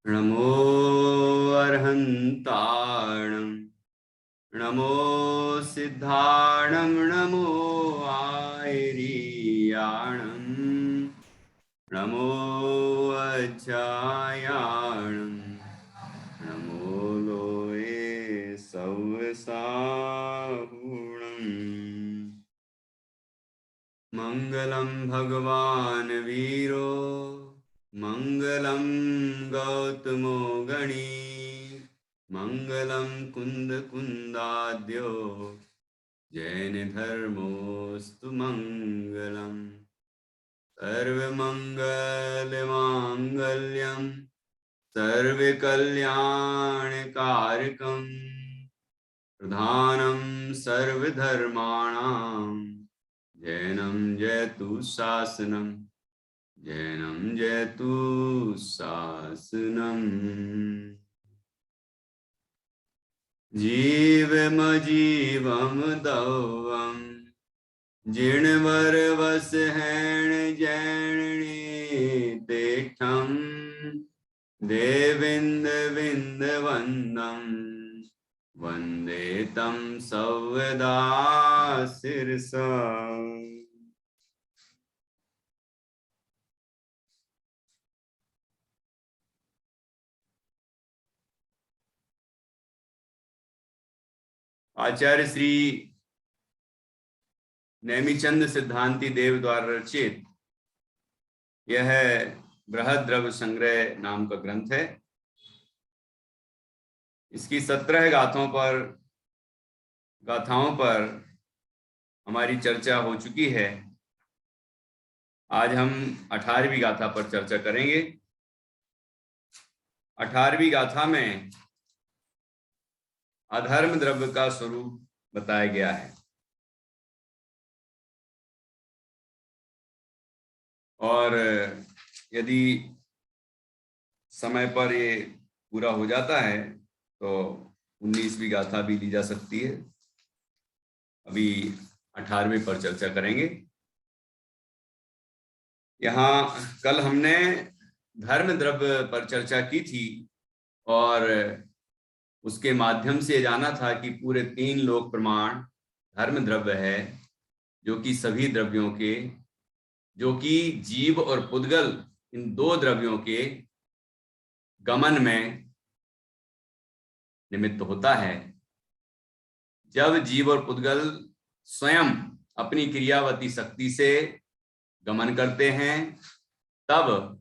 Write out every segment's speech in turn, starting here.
नमो अर्हन्ताणं नमो सिद्धाणं नमो आयर्याणं नमो अज्जायाणं नमो लोये सवसाहुणम् मंगलम भगवान वीरो मंगलम गौतमो गणी मंगलम कुंद कुंदाद्यो जैन धर्मोस्तु मंगलम सर्वमंगल मांगल्यम सर्वकल्याणकारकम प्रधानम सर्वधर्माणां जैनम जयतु शासनम जैनम जयतु शासनम जीवमजीवम दौवम जिणवर वस हैण जैणी तेठम देविंद विंद वंदम वंदे तम सवदा सिरसा। आचार्य श्री नेमिचंद सिद्धांति देव द्वारा रचित यह बृहद्रव्य संग्रह नाम का ग्रंथ है। इसकी 17 गाथाओं पर हमारी चर्चा हो चुकी है। आज हम 18वीं गाथा पर चर्चा करेंगे। 18वीं गाथा में अधर्म द्रव्य का स्वरूप बताया गया है और यदि समय पर ये पूरा हो जाता है तो 19वीं गाथा भी ली जा सकती है। अभी 18वें पर चर्चा करेंगे। यहाँ कल हमने धर्म द्रव्य पर चर्चा की थी और उसके माध्यम से जाना था कि पूरे 3 लोक प्रमाण धर्म द्रव्य है, जो कि सभी द्रव्यों के, जो कि जीव और पुद्गल इन 2 द्रव्यों के गमन में निमित्त होता है। जब जीव और पुद्गल स्वयं अपनी क्रियावती शक्ति से गमन करते हैं, तब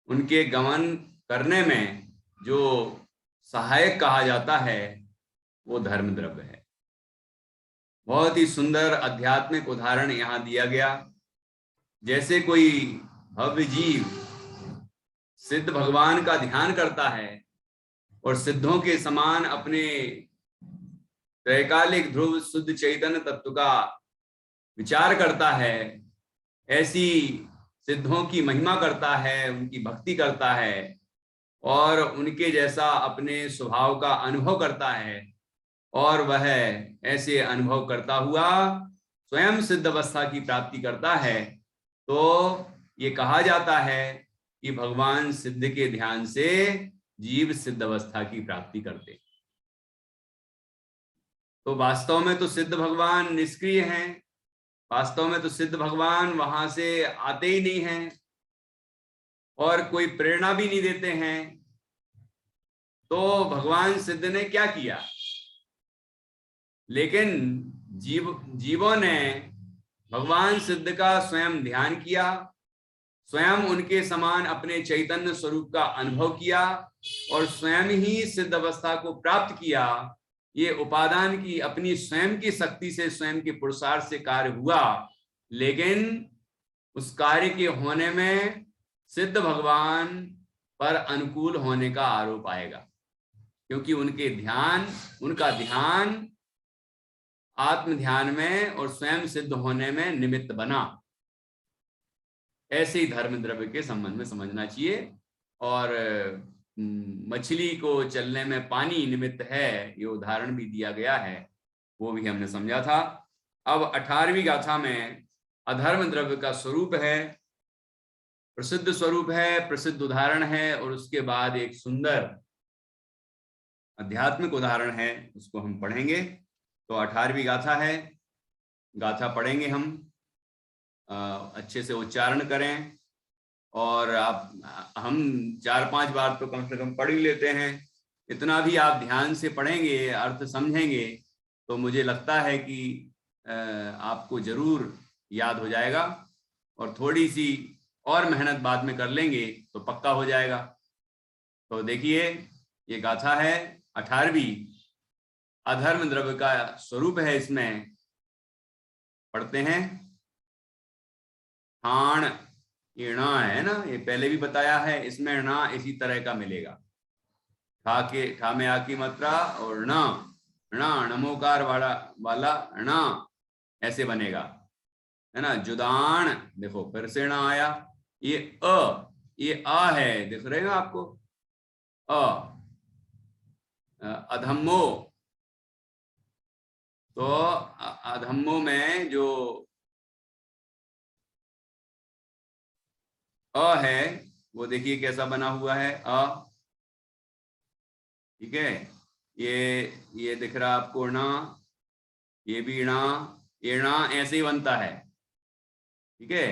उनके गमन करने में जो सहायक कहा जाता है वो धर्म द्रव्य है। बहुत ही सुंदर आध्यात्मिक उदाहरण यहाँ दिया गया। जैसे कोई भव्य जीव सिद्ध भगवान का ध्यान करता है और सिद्धों के समान अपने त्रैकालिक ध्रुव शुद्ध चैतन्य तत्व का विचार करता है, ऐसी सिद्धों की महिमा करता है, उनकी भक्ति करता है और उनके जैसा अपने स्वभाव का अनुभव करता है और वह ऐसे अनुभव करता हुआ स्वयं सिद्ध अवस्था की प्राप्ति करता है, तो ये कहा जाता है कि भगवान सिद्ध के ध्यान से जीव सिद्ध अवस्था की प्राप्ति करते। तो वास्तव में तो सिद्ध भगवान निष्क्रिय हैं, वास्तव में तो सिद्ध भगवान वहां से आते ही नहीं हैं और कोई प्रेरणा भी नहीं देते हैं। तो भगवान सिद्ध ने क्या किया? लेकिन जीवों ने भगवान सिद्ध का स्वयं ध्यान किया, स्वयं उनके समान अपने चैतन्य स्वरूप का अनुभव किया और स्वयं ही सिद्ध अवस्था को प्राप्त किया। ये उपादान की अपनी स्वयं की शक्ति से, स्वयं के पुरुषार्थ से कार्य हुआ, लेकिन उस कार्य के होने में सिद्ध भगवान पर अनुकूल होने का आरोप आएगा, क्योंकि उनका ध्यान आत्म ध्यान में और स्वयं सिद्ध होने में निमित्त बना। ऐसे ही धर्म द्रव्य के संबंध में समझना चाहिए। और मछली को चलने में पानी निमित्त है, ये उदाहरण भी दिया गया है, वो भी हमने समझा था। अब 18वीं गाथा में अधर्म द्रव्य का स्वरूप है प्रसिद्ध स्वरूप है, प्रसिद्ध उदाहरण है, और उसके बाद एक सुंदर आध्यात्मिक उदाहरण है, उसको हम पढ़ेंगे। तो 18वीं गाथा है, गाथा पढ़ेंगे हम, अच्छे से उच्चारण करें, और हम 4-5 बार तो कम से कम पढ़ ही लेते हैं। इतना भी आप ध्यान से पढ़ेंगे, अर्थ समझेंगे, तो मुझे लगता है कि आपको जरूर याद हो जाएगा, और थोड़ी सी और मेहनत बाद में कर लेंगे तो पक्का हो जाएगा। तो देखिए, ये गाथा है 18वीं, अधर्म द्रव्य का स्वरूप है इसमें। पढ़ते हैं। ठाण, ये णा है ना, ये पहले भी बताया है, इसमें णा इसी तरह का मिलेगा। ठा में आ की मात्रा, और णा, नमोकार वाला णा ऐसे बनेगा, है ना। जुदान, देखो फिर से णा आया। ये आ है, दिख रहे हैं आपको, अधम्मो, तो अधम्मो में जो है वो देखिए कैसा बना हुआ है, ठीक है। ये दिख रहा आपको णा, ये भी णा, ये णा ऐसे ही बनता है, ठीक है।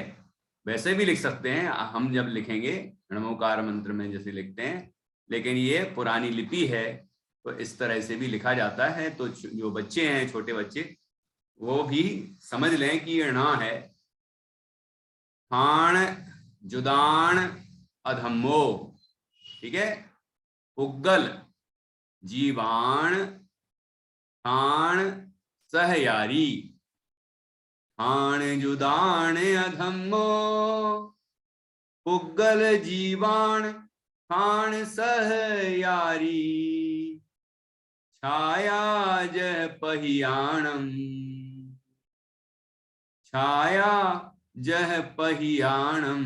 वैसे भी लिख सकते हैं हम जब लिखेंगे णमोकार मंत्र में जैसे लिखते हैं, लेकिन ये पुरानी लिपि है तो इस तरह से भी लिखा जाता है। तो जो बच्चे हैं, छोटे बच्चे, वो भी समझ लें कि ये णा है। ठाण, जुदान, अधम्मो, ठीक है। पुग्गल, जीवाण, ठाण, सहयारी। ठाण, जुदान, अधम्मो, पुग्गल, जीवाण, ठाण, सहयारी। छाया जह पहियाणम, छाया जह पहियाणम।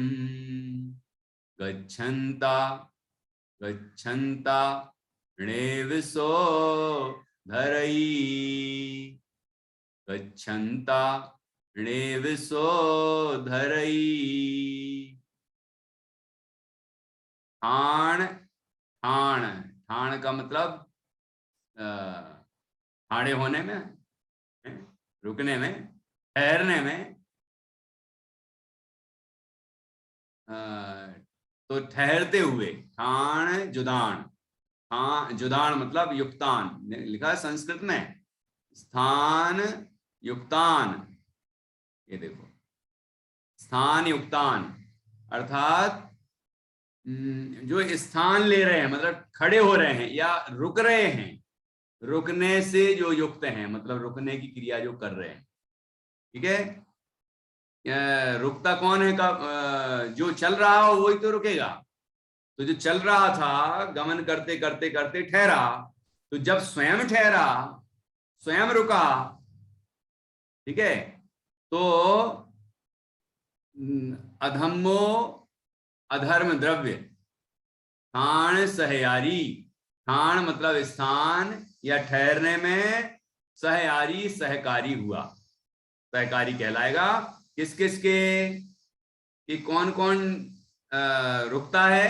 गच्छन्ता, गच्छन्ता णेविसो धरई। गच्छन्ता णेविसो धरई। ठाण, ठाण, ठाण का मतलब ठाणे होने में, रुकने में, ठहरने में। तो ठहरते हुए, ठाण जुदान। हाँ, जुदान मतलब युक्तान, लिखा है संस्कृत में, स्थान युक्तान। ये देखो, स्थान युक्तान अर्थात जो स्थान ले रहे हैं, मतलब खड़े हो रहे हैं या रुक रहे हैं, रुकने से जो युक्त हैं, मतलब रुकने की क्रिया जो कर रहे हैं, ठीक है। रुकता कौन है का, जो चल रहा हो वही तो रुकेगा। तो जो चल रहा था, गमन करते करते करते ठहरा, तो जब स्वयं ठहरा, स्वयं रुका, ठीक है। तो अधम्मो, अधर्म द्रव्य, ठाण सहयारी। ठाण मतलब स्थान या ठहरने में, सहयारी सहकारी हुआ, सहकारी कहलाएगा। किस किस के, कि कौन कौन रुकता है,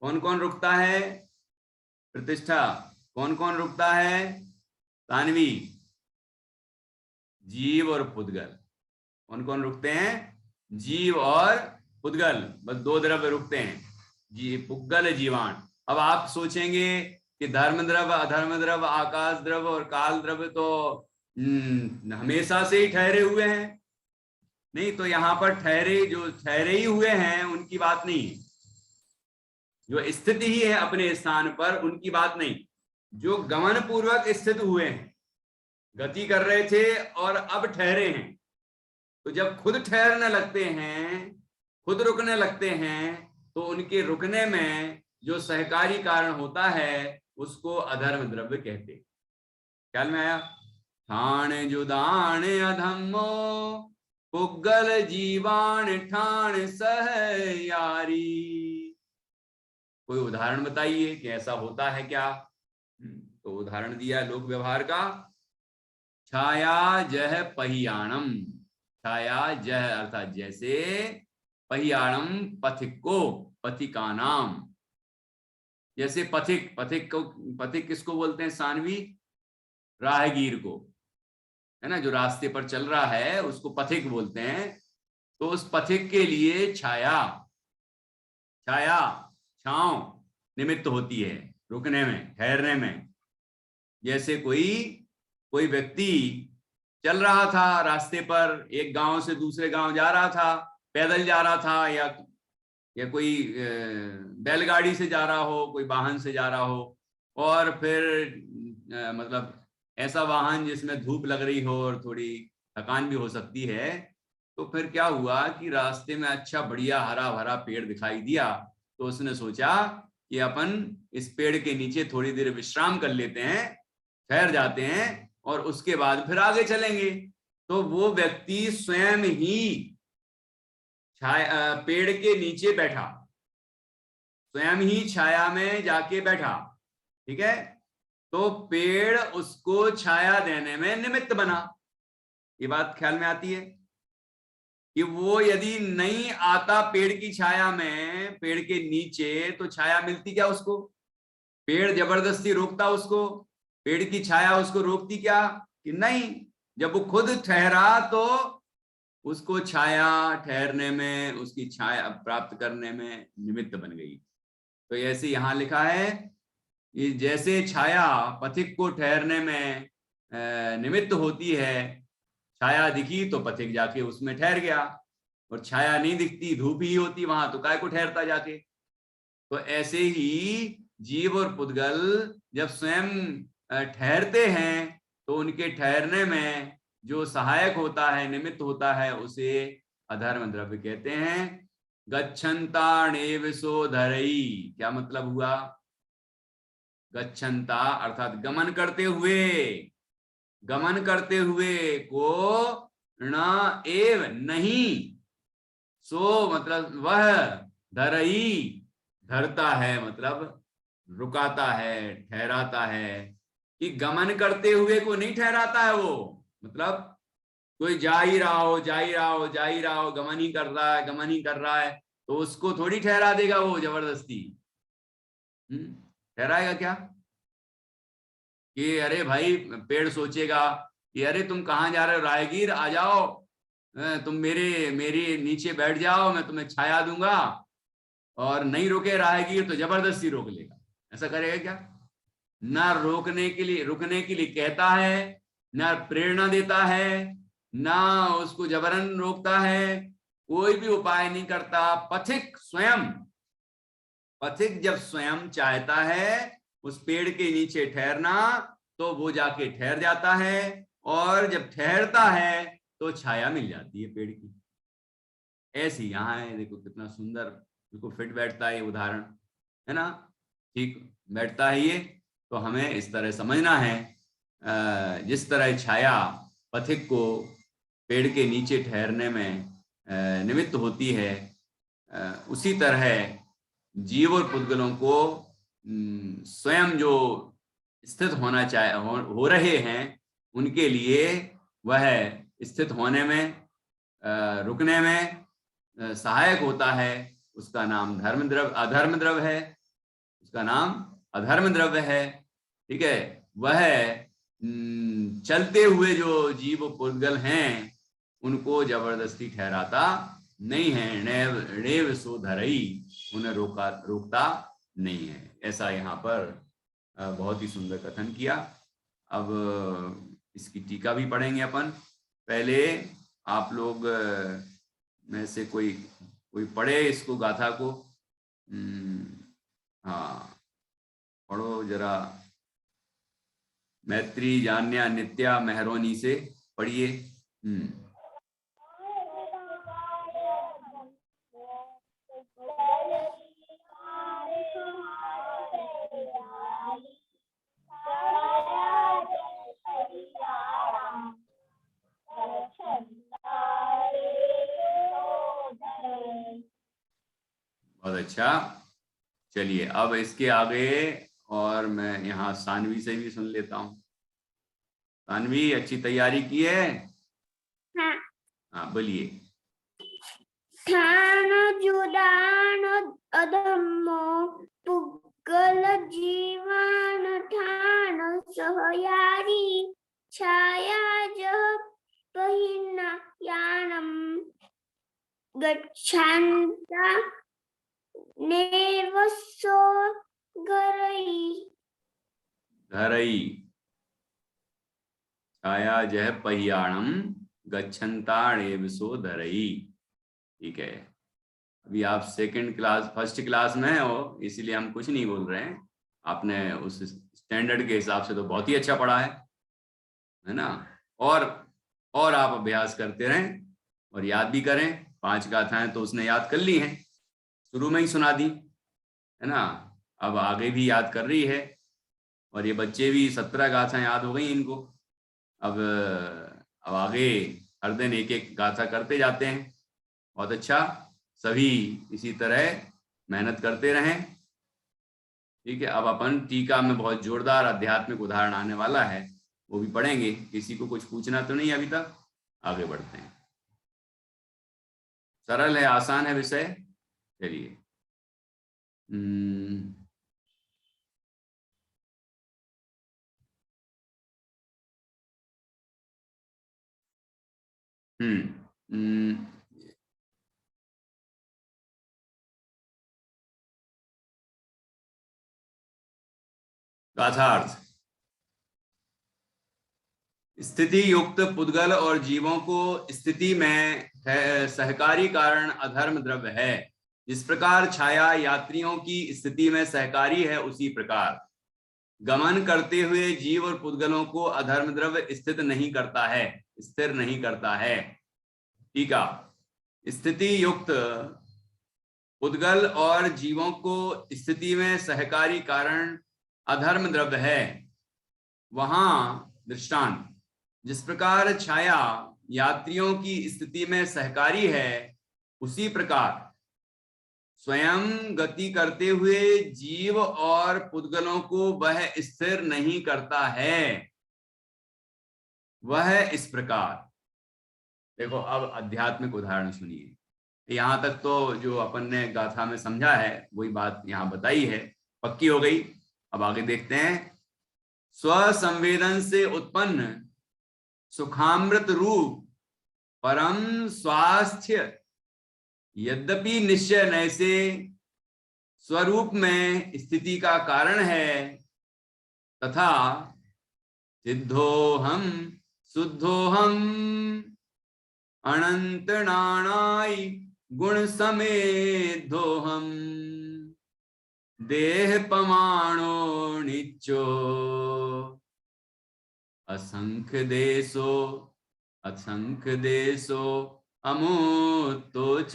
कौन कौन रुकता है, प्रतिष्ठा, कौन कौन रुकता है, तानवी, जीव और पुद्गल। कौन कौन रुकते हैं, जीव और पुद्गल, बस 2 द्रव्य रुकते हैं, पुग्गल, जीवाण। अब आप सोचेंगे कि धर्म द्रव्य, अधर्म द्रव्य, आकाश द्रव्य और काल द्रव्य तो हमेशा से ही ठहरे हुए हैं। नहीं, तो यहाँ पर जो ठहरे ही हुए हैं उनकी बात नहीं है, जो स्थिति ही है अपने स्थान पर उनकी बात नहीं। जो गमन पूर्वक स्थित हुए हैं, गति कर रहे थे और अब ठहरे हैं, तो जब खुद ठहरने लगते हैं, खुद रुकने लगते हैं, तो उनके रुकने में जो सहकारी कारण होता है उसको अधर्म द्रव्य कहते। ख्याल में आया? ठाण जुदान अधम्मो, पुग्गल जीवान ठाण सहयारी। कोई उदाहरण बताइए कि ऐसा होता है क्या? तो उदाहरण दिया लोक व्यवहार का, छाया जह पहियाणम। छाया जह अर्थात जैसे, पहियाणम पथिको पथिकानाम, जैसे पथिक, पथिक को, पथिक किसको बोलते हैं सानवी? राहगीर को, है ना, जो रास्ते पर चल रहा है उसको पथिक बोलते हैं। तो उस पथिक के लिए छाया, छाया छांव निमित्त होती है रुकने में, ठहरने में। जैसे कोई कोई व्यक्ति चल रहा था रास्ते पर, एक गांव से दूसरे गांव जा रहा था, पैदल जा रहा था, या कोई बैलगाड़ी से जा रहा हो, कोई वाहन से जा रहा हो, और फिर मतलब ऐसा वाहन जिसमें धूप लग रही हो और थोड़ी थकान भी हो सकती है। तो फिर क्या हुआ कि रास्ते में अच्छा बढ़िया हरा भरा पेड़ दिखाई दिया, तो उसने सोचा कि अपन इस पेड़ के नीचे थोड़ी देर विश्राम कर लेते हैं, ठहर जाते हैं, और उसके बाद फिर आगे चलेंगे। तो वो व्यक्ति स्वयं ही छाया पेड़ के नीचे बैठा, स्वयं ही छाया में जाके बैठा, ठीक है। तो पेड़ उसको छाया देने में निमित्त बना। ये बात ख्याल में आती है कि वो यदि नहीं आता पेड़ की छाया में, पेड़ के नीचे, तो छाया मिलती क्या उसको? पेड़ जबरदस्ती रोकता उसको? पेड़ की छाया उसको रोकती क्या? कि नहीं। जब वो खुद ठहरा तो उसको छाया ठहरने में, उसकी छाया प्राप्त करने में निमित्त बन गई। तो ऐसे यहां लिखा है कि जैसे छाया पथिक को ठहरने में निमित्त होती है, छाया दिखी तो पथिक जाके उसमें ठहर गया, और छाया नहीं दिखती, धूप ही होती वहां, तो काय को ठहरता जाके। तो ऐसे ही जीव और पुद्गल जब स्वयं ठहरते हैं, तो उनके ठहरने में जो सहायक होता है, निमित्त होता है, उसे अधर्म द्रव्य कहते हैं। गच्छन्ताणेव सोधरई, क्या मतलब हुआ? गच्छन्ता अर्थात गमन करते हुए, गमन करते हुए को, न एव नहीं, सो मतलब वह, धरई धरता है मतलब रुकाता है, ठहराता है। कि गमन करते हुए को नहीं ठहराता है वो, मतलब कोई जा ही रहा हो, जा ही रहा हो, जा ही रहा हो, गमन ही कर रहा है, गमन ही कर रहा है, तो उसको थोड़ी ठहरा देगा वो जबरदस्ती। ठहराएगा क्या? कि अरे भाई, पेड़ सोचेगा कि अरे तुम कहाँ जा रहे हो राहगीर, आ जाओ, तुम मेरी नीचे बैठ जाओ, मैं तुम्हें छाया दूंगा। और नहीं रोके राहगीर तो जबरदस्ती रोक लेगा। ऐसा करेगा क्या? ना रोकने के लिए, रुकने के लिए कहता है, ना प्रेरणा देता है, ना उसको जबरन रोकता है, कोई भी उपाय नहीं करता। पथिक स्वयं, पथिक जब स्वयं चाहता है उस पेड़ के नीचे ठहरना, तो वो जाके ठहर जाता है, और जब ठहरता है तो छाया मिल जाती है पेड़ की। ऐसी यहाँ है, देखो कितना सुंदर, बिल्कुल फिट बैठता है ये उदाहरण, है ना? ठीक बैठता है ये। तो हमें इस तरह समझना है, जिस तरह छाया पथिक को पेड़ के नीचे ठहरने में निमित्त होती है, उसी तरह जीव और पुद्गलों को स्वयं जो स्थित होना चाहे, हो रहे हैं, उनके लिए वह स्थित होने में, रुकने में सहायक होता है। उसका नाम धर्म द्रव्य, अधर्म द्रव्य है, उसका नाम अधर्म द्रव्य है। ठीक है, वह चलते हुए जो जीव पुद्गल हैं, उनको जबरदस्ती ठहराता नहीं है। नेव सो धरई, उन्हें रोकता नहीं है। ऐसा यहाँ पर बहुत ही सुंदर कथन किया। अब इसकी टीका भी पढ़ेंगे अपन। पहले आप लोग में से कोई पढ़े इसको, गाथा को। हाँ, पढ़ो जरा। मैत्री जान्या नित्या मेहरोनी से पढ़िए। बहुत अच्छा। चलिए अब इसके आगे, और मैं यहाँ सानवी से भी सुन लेता हूँ। सानवी, अच्छी तैयारी की है? हाँ। हाँ बोलिए। ठान जुदान अधम्मो पुग्गल जीवन ठान सहयारी छाया जह पहिना यानम गच्छन्ता नेवसो घरई छाया जह पहियाणम गच्छन्ताणेवसो धरई। ठीक है, अभी आप फर्स्ट क्लास में हो, इसीलिए हम कुछ नहीं बोल रहे हैं। आपने उस स्टैंडर्ड के हिसाब से तो बहुत ही अच्छा पढ़ा है ना। और आप अभ्यास करते रहें और याद भी करें। 5 गाथाएं तो उसने याद कर ली हैं, शुरू में ही सुना दी है ना। अब आगे भी याद कर रही है, और ये बच्चे भी 17 गाथाएं याद हो गई इनको। अब आगे हर दिन एक एक गाथा करते जाते हैं। बहुत अच्छा, सभी इसी तरह मेहनत करते रहें। ठीक है, अब अपन टीका में बहुत जोरदार आध्यात्मिक उदाहरण आने वाला है, वो भी पढ़ेंगे। किसी को कुछ पूछना तो नहीं अभी तक? आगे बढ़ते हैं। सरल है, आसान है विषय। चलिए। गाथार्थ। स्थिति युक्त पुद्गल और जीवों को स्थिति में सहकारी कारण अधर्म द्रव्य है। जिस प्रकार छाया यात्रियों की स्थिति में सहकारी है, उसी प्रकार गमन करते हुए जीव और पुद्गलों को अधर्म द्रव्य स्थित नहीं करता है, स्थिर नहीं करता है। ठीक है, स्थिति युक्त पुद्गल और जीवों को स्थिति में सहकारी कारण अधर्म द्रव्य है। वहां दृष्टांत, जिस प्रकार छाया यात्रियों की स्थिति में सहकारी है, उसी प्रकार स्वयं गति करते हुए जीव और पुद्गलों को वह स्थिर नहीं करता है। वह इस प्रकार, देखो अब आध्यात्मिक उदाहरण सुनिए। यहां तक तो जो अपन ने गाथा में समझा है वही बात यहां बताई है, पक्की हो गई। अब आगे देखते हैं। स्वसंवेदन से उत्पन्न सुखामृत रूप परम स्वास्थ्य यद्यपि निश्चय नय से स्वरूप में स्थिति का कारण है, तथा सिद्धोहम शुद्धोहम अनंत नानाई गुण समेधोहम देह पमाणो निच्चो असंख्य देशो अमूर्तोच।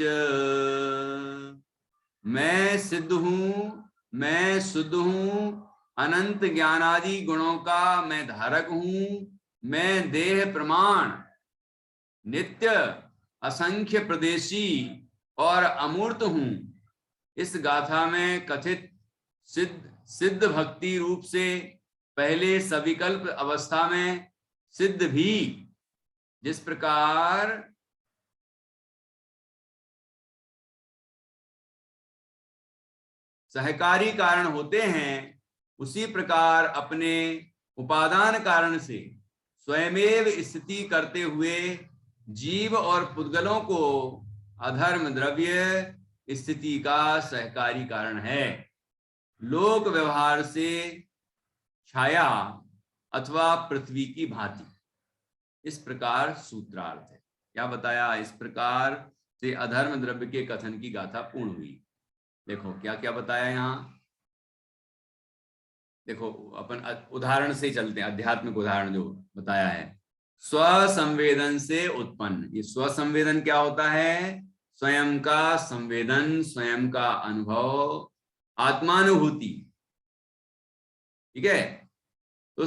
मैं सिद्ध हूं, मैं शुद्ध हूं, अनंत ज्ञानादि गुणों का मैं धारक हूं। मैं देह प्रमाण, नित्य, असंख्य प्रदेशी और अमूर्त हूं। इस गाथा में कथित सिद्ध भक्ति रूप से पहले सविकल्प अवस्था में सिद्ध भी जिस प्रकार सहकारी कारण होते हैं, उसी प्रकार अपने उपादान कारण से स्वयमेव स्थिति करते हुए जीव और पुद्गलों को अधर्म द्रव्य स्थिति का सहकारी कारण है। लोक व्यवहार से छाया अथवा पृथ्वी की भांति। इस प्रकार सूत्रार्थ है। क्या बताया? इस प्रकार से अधर्म द्रव्य के कथन की गाथा पूर्ण हुई। देखो क्या क्या बताया यहां। देखो अपन उदाहरण से चलते हैं, आध्यात्मिक उदाहरण जो बताया है। स्वसंवेदन से उत्पन्न, ये स्वसंवेदन क्या होता है? स्वयं का संवेदन, स्वयं का अनुभव, आत्मानुभूति। ठीक है, तो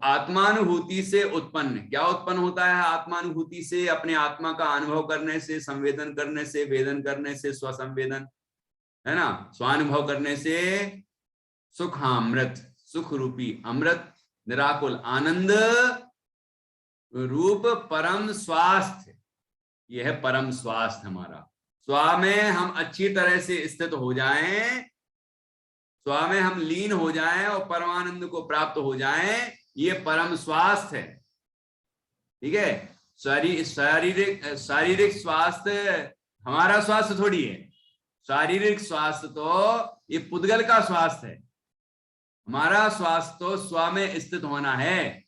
आत्मानुभूति से उत्पन्न क्या उत्पन्न होता है? आत्मानुभूति से, अपने आत्मा का अनुभव करने से, संवेदन करने से, वेदन करने से, स्वसंवेदन है ना, स्वानुभव करने से सुखामृत, सुख रूपी अमृत, निराकुल आनंद रूप परम स्वास्थ्य यह है परम स्वास्थ्य हमारा। स्व में हम अच्छी तरह से स्थित हो जाएं, स्व में हम लीन हो जाएं और परमानंद को प्राप्त हो जाएं, ये परम स्वास्थ्य है। ठीक है, शारीरिक स्वास्थ्य हमारा स्वास्थ्य थोड़ी है। शारीरिक स्वास्थ्य तो ये पुद्गल का स्वास्थ्य है। हमारा स्वास्थ्य तो स्व में स्थित होना है,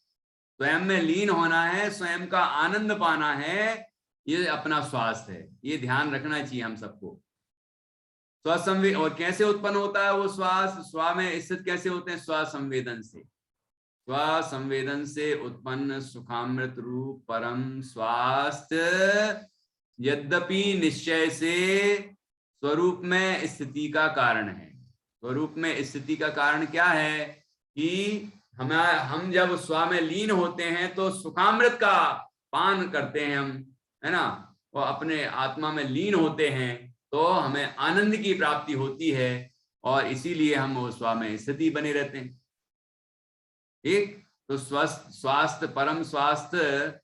स्वयं में लीन होना है, स्वयं का आनंद पाना है, ये अपना स्वास्थ्य है। ये ध्यान रखना चाहिए हम सबको। स्वसंवेद, और कैसे उत्पन्न होता है वो स्वास्थ्य? स्व में स्थित कैसे होते हैं? स्वसंवेदन से। स्वसंवेदन से उत्पन्न सुखामृत रूप परम स्वास्थ्य यद्यपि निश्चय से स्वरूप में स्थिति का कारण है। स्वरूप में स्थिति का कारण क्या है कि हम जब स्व में लीन होते हैं तो सुखामृत का पान करते हैं हम, है ना, वो अपने आत्मा में लीन होते हैं तो हमें आनंद की प्राप्ति होती है और इसीलिए हम वो स्व में स्थिति बने रहते हैं। ठीक, तो स्वास्थ्य परम स्वास्थ्य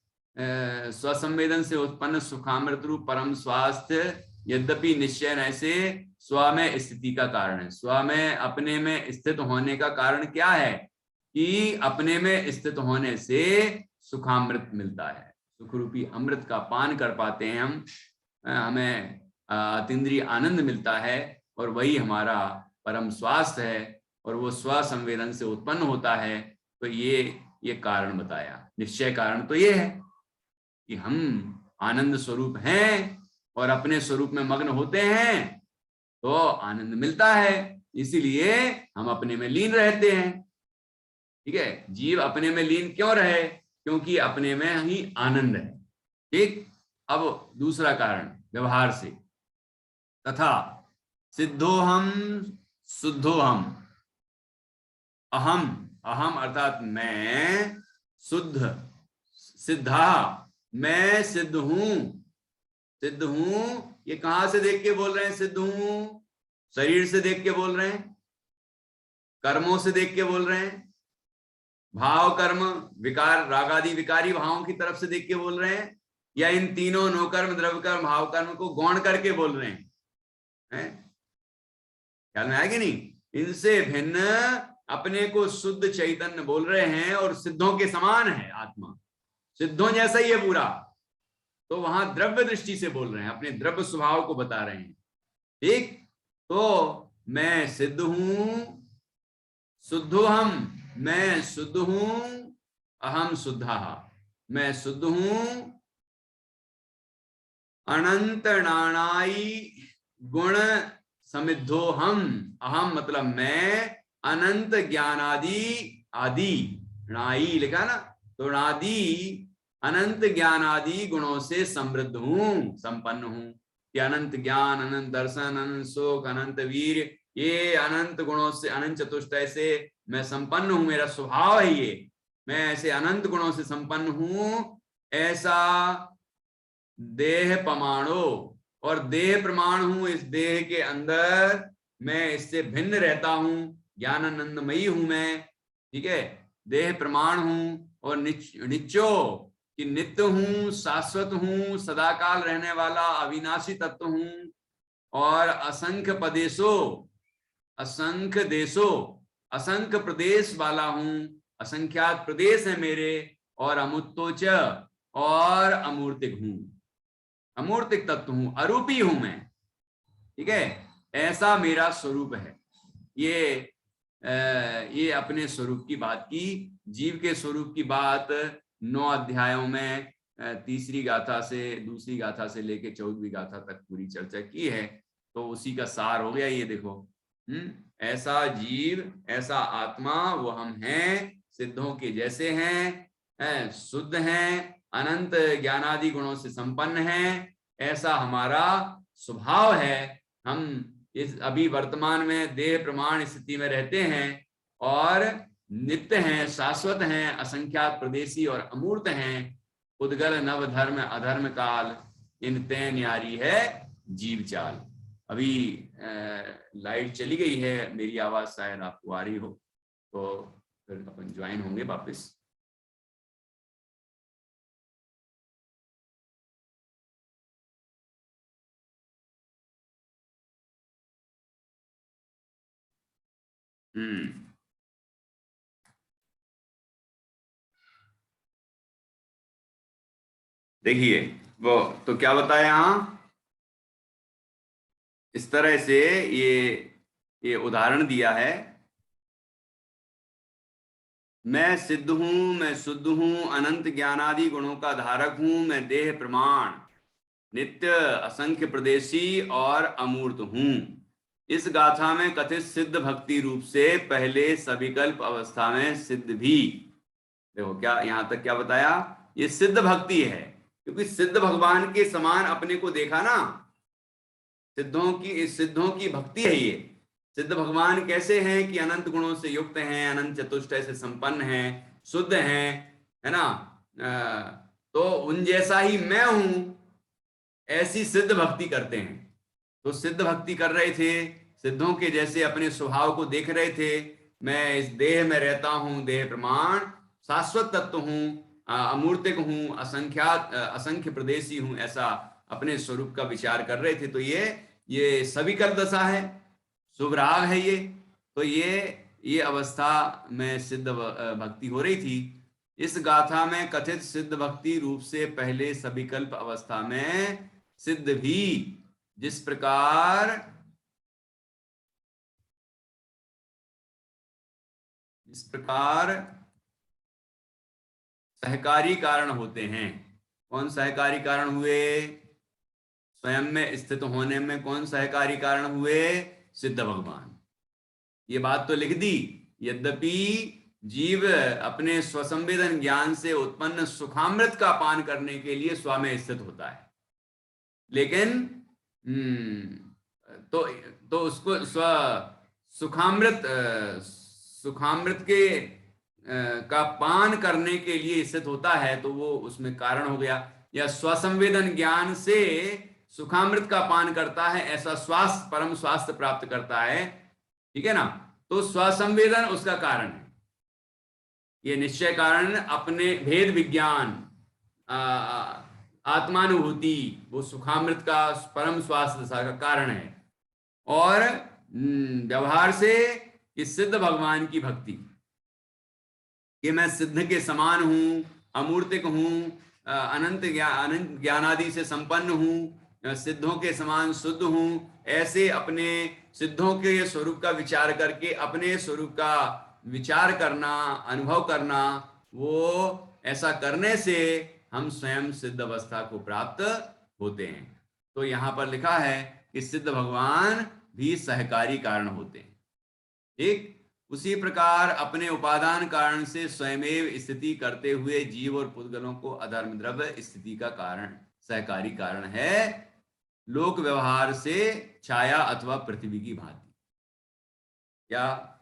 स्वसंवेदन से उत्पन्न सुखामृत रूप परम स्वास्थ्य यद्यपि निश्चय ऐसे स्व में स्थिति का कारण है। स्व में अपने में स्थित होने का कारण क्या है कि अपने में स्थित होने से सुखामृत मिलता है, सुखरूपी अमृत का पान कर पाते हैं हम, हमें अतीन्द्रिय आनंद मिलता है और वही हमारा परम स्वास्थ्य है और वो स्व संवेदन से उत्पन्न होता है। तो ये कारण बताया। निश्चय कारण तो ये है कि हम आनंद स्वरूप हैं और अपने स्वरूप में मग्न होते हैं तो आनंद मिलता है, इसीलिए हम अपने में लीन रहते हैं। ठीक है, जीव अपने में लीन क्यों रहे? क्योंकि अपने में ही आनंद है। ठीक, अब दूसरा कारण व्यवहार से, तथा सिद्धोहम शुद्धोहम, अहम, अहम अर्थात मैं, शुद्ध, सिद्धा, मैं सिद्ध हूं। सिद्ध हूं, ये कहां से देख के बोल रहे हैं सिद्ध हूं? शरीर से देख के बोल रहे हैं, कर्मों से देख के बोल रहे हैं, भाव कर्म विकार रागादि विकारी भावों की तरफ से देख के बोल रहे हैं, या इन तीनों नौकर्म द्रव्य कर्म भाव कर्म को गौण करके बोल रहे हैं? ख्याल में आएगी नहीं? इनसे भिन्न अपने को शुद्ध चैतन्य बोल रहे हैं और सिद्धों के समान है आत्मा, सिद्धों जैसा ही है पूरा। तो वहां द्रव्य दृष्टि से बोल रहे हैं, अपने द्रव्य स्वभाव को बता रहे हैं। ठीक, तो मैं सिद्ध हूं, शुद्धोहम, मैं शुद्ध हूं, अहम शुद्धा, मैं शुद्ध हूं, अनंत नानाई गुण समिद्धोहम, अहम मतलब मैं, अनंत ज्ञानादि, आदि नाई लिखा ना, तो नादि अनंत ज्ञान आदि गुणों से समृद्ध हूं, संपन्न हूं। कि अनंत ज्ञान, अनंत दर्शन, अनंत सुख, अनंत वीर, ये अनंत गुणों से, अनंत चतुष्टय से मैं संपन्न हूं, मेरा स्वभाव है ये, मैं ऐसे अनंत गुणों से संपन्न हूं। ऐसा देह प्रमाणो, और देह प्रमाण हूं, इस देह के अंदर मैं इससे भिन्न रहता हूं, ज्ञानानंदमयी हूं मैं। ठीक है, देह प्रमाण हूं और नित्यो कि नित्य हूं, शाश्वत हूं, सदाकाल रहने वाला अविनाशी तत्व हूं, और असंख्य प्रदेशों, असंख्य देशों, असंख्य प्रदेश वाला हूं, असंख्यात प्रदेश है मेरे, और अमूर्तोच, और अमूर्तिक हूं, अमूर्तिक तत्व हूं, अरूपी हूं मैं। ठीक है, ऐसा मेरा स्वरूप है। ये अपने स्वरूप की बात की, जीव के स्वरूप की बात 9 अध्यायों में तीसरी गाथा से दूसरी गाथा से लेके 14वीं गाथा तक पूरी चर्चा की है, तो उसी का सार हो गया ये देखो। ऐसा जीव, ऐसा आत्मा वो हम हैं, सिद्धों के जैसे हैं, शुद्ध हैं, अनंत ज्ञानादि गुणों से संपन्न हैं, ऐसा हमारा स्वभाव है। हम इस अभी वर्तमान में देह प्रमाण स्थिति में रहते हैं और नित्य हैं, शाश्वत हैं, असंख्यात प्रदेशी और अमूर्त हैं। उद्गल नव धर्म अधर्म काल, इन तय न्यारी है जीव चाल। अभी लाइट चली गई है, मेरी आवाज शायद आपको आ रही हो, तो फिर अपन ज्वाइन होंगे वापस। देखिए वो तो क्या बताया यहाँ, इस तरह से ये उदाहरण दिया है। मैं सिद्ध हूं, मैं शुद्ध हूं, अनंत ज्ञानादि गुणों का धारक हूं, मैं देह प्रमाण, नित्य, असंख्य प्रदेशी और अमूर्त हूं। इस गाथा में कथित सिद्ध भक्ति रूप से पहले सविकल्प अवस्था में सिद्ध भी, देखो क्या यहां तक क्या बताया, ये सिद्ध भक्ति है, क्योंकि सिद्ध भगवान के समान अपने को देखा ना, सिद्धों की भक्ति है ये। सिद्ध भगवान कैसे हैं कि अनंत गुणों से युक्त हैं, अनंत चतुष्टय से संपन्न हैं, शुद्ध हैं, है ना। तो उन जैसा ही मैं हूं, ऐसी सिद्ध भक्ति करते हैं। तो सिद्ध भक्ति कर रहे थे, सिद्धों के जैसे अपने स्वभाव को देख रहे थे। मैं इस देह में रहता हूं, देह प्रमाण, शाश्वत तत्व हूं, अमूर्तिक हूं, असंख्य प्रदेशी हूं, ऐसा अपने स्वरूप का विचार कर रहे थे। तो ये सविकल्प दशा है, शुभ राग है ये। तो ये अवस्था में सिद्ध भक्ति हो रही थी। इस गाथा में कथित सिद्ध भक्ति रूप से पहले सविकल्प अवस्था में सिद्ध भी, जिस प्रकार सहकारी कारण होते हैं। कौन सहकारी कारण हुए? स्वयं में स्थित होने में कौन सहकारी कारण हुए? सिद्ध भगवान। ये बात तो लिख दी। यद्यपि जीव अपने स्वसंवेदन ज्ञान से उत्पन्न सुखामृत का पान करने के लिए स्व में स्थित होता है, लेकिन तो उसको सुखामृत के का पान करने के लिए स्थित होता है, तो वो उसमें कारण हो गया। या स्वसंवेदन ज्ञान से सुखामृत का पान करता है, ऐसा स्वास्थ्य, परम स्वास्थ्य प्राप्त करता है, ठीक है ना। तो स्वसंवेदन उसका कारण है। ये निश्चय कारण अपने भेद विज्ञान, आत्मानुभूति, वो सुखामृत का परम स्वास्थ्य दशा का कारण है। और व्यवहार से इस सिद्ध भगवान की भक्ति, कि मैं सिद्ध के समान हूं, अमूर्तिक हूं, अनंत ज्ञानादि से संपन्न हूं, सिद्धों के समान शुद्ध हूं, ऐसे अपने सिद्धों के स्वरूप का विचार करके अपने स्वरूप का विचार करना, अनुभव करना, वो ऐसा करने से हम स्वयं सिद्ध अवस्था को प्राप्त होते हैं। तो यहां पर लिखा है कि सिद्ध भगवान भी सहकारी कारण होते हैं। ठीक उसी प्रकार अपने उपादान कारण से स्वयमेव स्थिति करते हुए जीव और पुद्गलों को अधर्म द्रव्य स्थिति का कारण, सहकारी कारण है, लोक व्यवहार से छाया अथवा पृथ्वी की भांति। क्या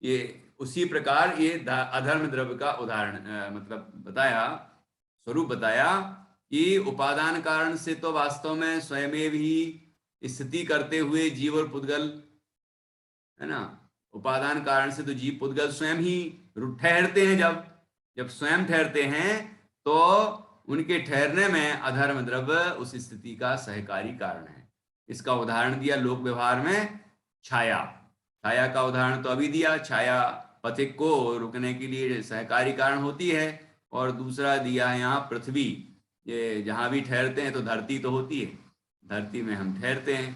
ये उसी प्रकार ये अधर्म द्रव्य का उदाहरण मतलब बताया, स्वरूप बताया कि उपादान कारण से तो वास्तव में स्वयमेव ही स्थिति करते हुए जीव और पुद्गल, है ना। उपादान कारण से तो जीव पुद्गल स्वयं ही ठहरते हैं। जब स्वयं ठहरते हैं तो उनके ठहरने में अधर्म द्रव्य उस स्थिति का सहकारी कारण है। इसका उदाहरण दिया लोक व्यवहार में छाया का उदाहरण तो अभी दिया। छाया पथिक को रुकने के लिए सहकारी कारण होती है। और दूसरा दिया है यहाँ पृथ्वी, ये जहां भी ठहरते हैं तो धरती तो होती है, धरती में हम ठहरते हैं।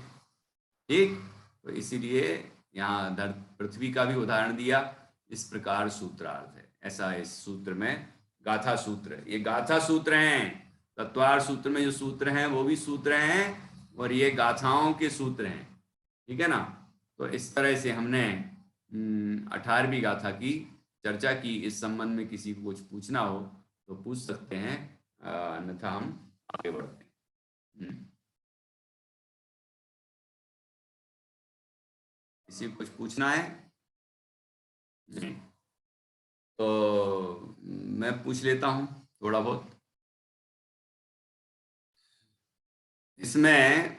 ठीक, तो इसीलिए यहाँ पृथ्वी का भी उदाहरण दिया। इस प्रकार सूत्रार्थ है। ऐसा इस सूत्र में गाथा सूत्र, ये गाथा सूत्र हैं। तत्वार सूत्र में जो सूत्र हैं वो भी सूत्र हैं और ये गाथाओं के सूत्र हैं, ठीक है ना। तो इस तरह से हमने 18वीं गाथा की चर्चा की। इस संबंध में किसी को कुछ पूछना हो तो पूछ सकते हैं, अन्यथा हम आगे बढ़ते हैं। किसी को कुछ पूछना है? नहीं तो मैं पूछ लेता हूं थोड़ा बहुत। इसमें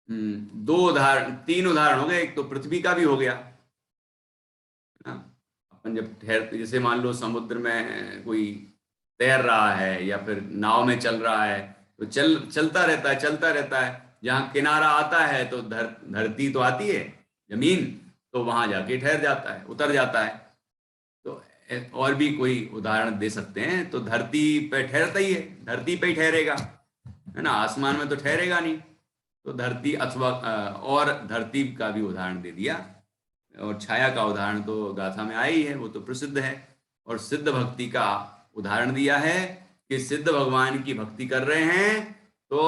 3 उदाहरण हो गए। एक तो पृथ्वी का भी हो गया ना। अपन जब ठहरते, जैसे मान लो समुद्र में कोई तैर रहा है या फिर नाव में चल रहा है, तो चलता रहता है। जहां किनारा आता है तो धरती तो आती है, जमीन, तो तो वहां जाके ठहर जाता है, उतर जाता है। तो और भी कोई उदाहरण दे सकते हैं, तो धरती पे ठहरता ही है, धरती पे ही ठहरेगा, है ना, आसमान में तो ठहरेगा नहीं। तो धरती अथवा और धरती का भी उदाहरण दे दिया, और छाया का उदाहरण तो गाथा में आई है, वो तो प्रसिद्ध है। और सिद्ध भक्ति का उदाहरण दिया है कि सिद्ध भगवान की भक्ति कर रहे हैं, तो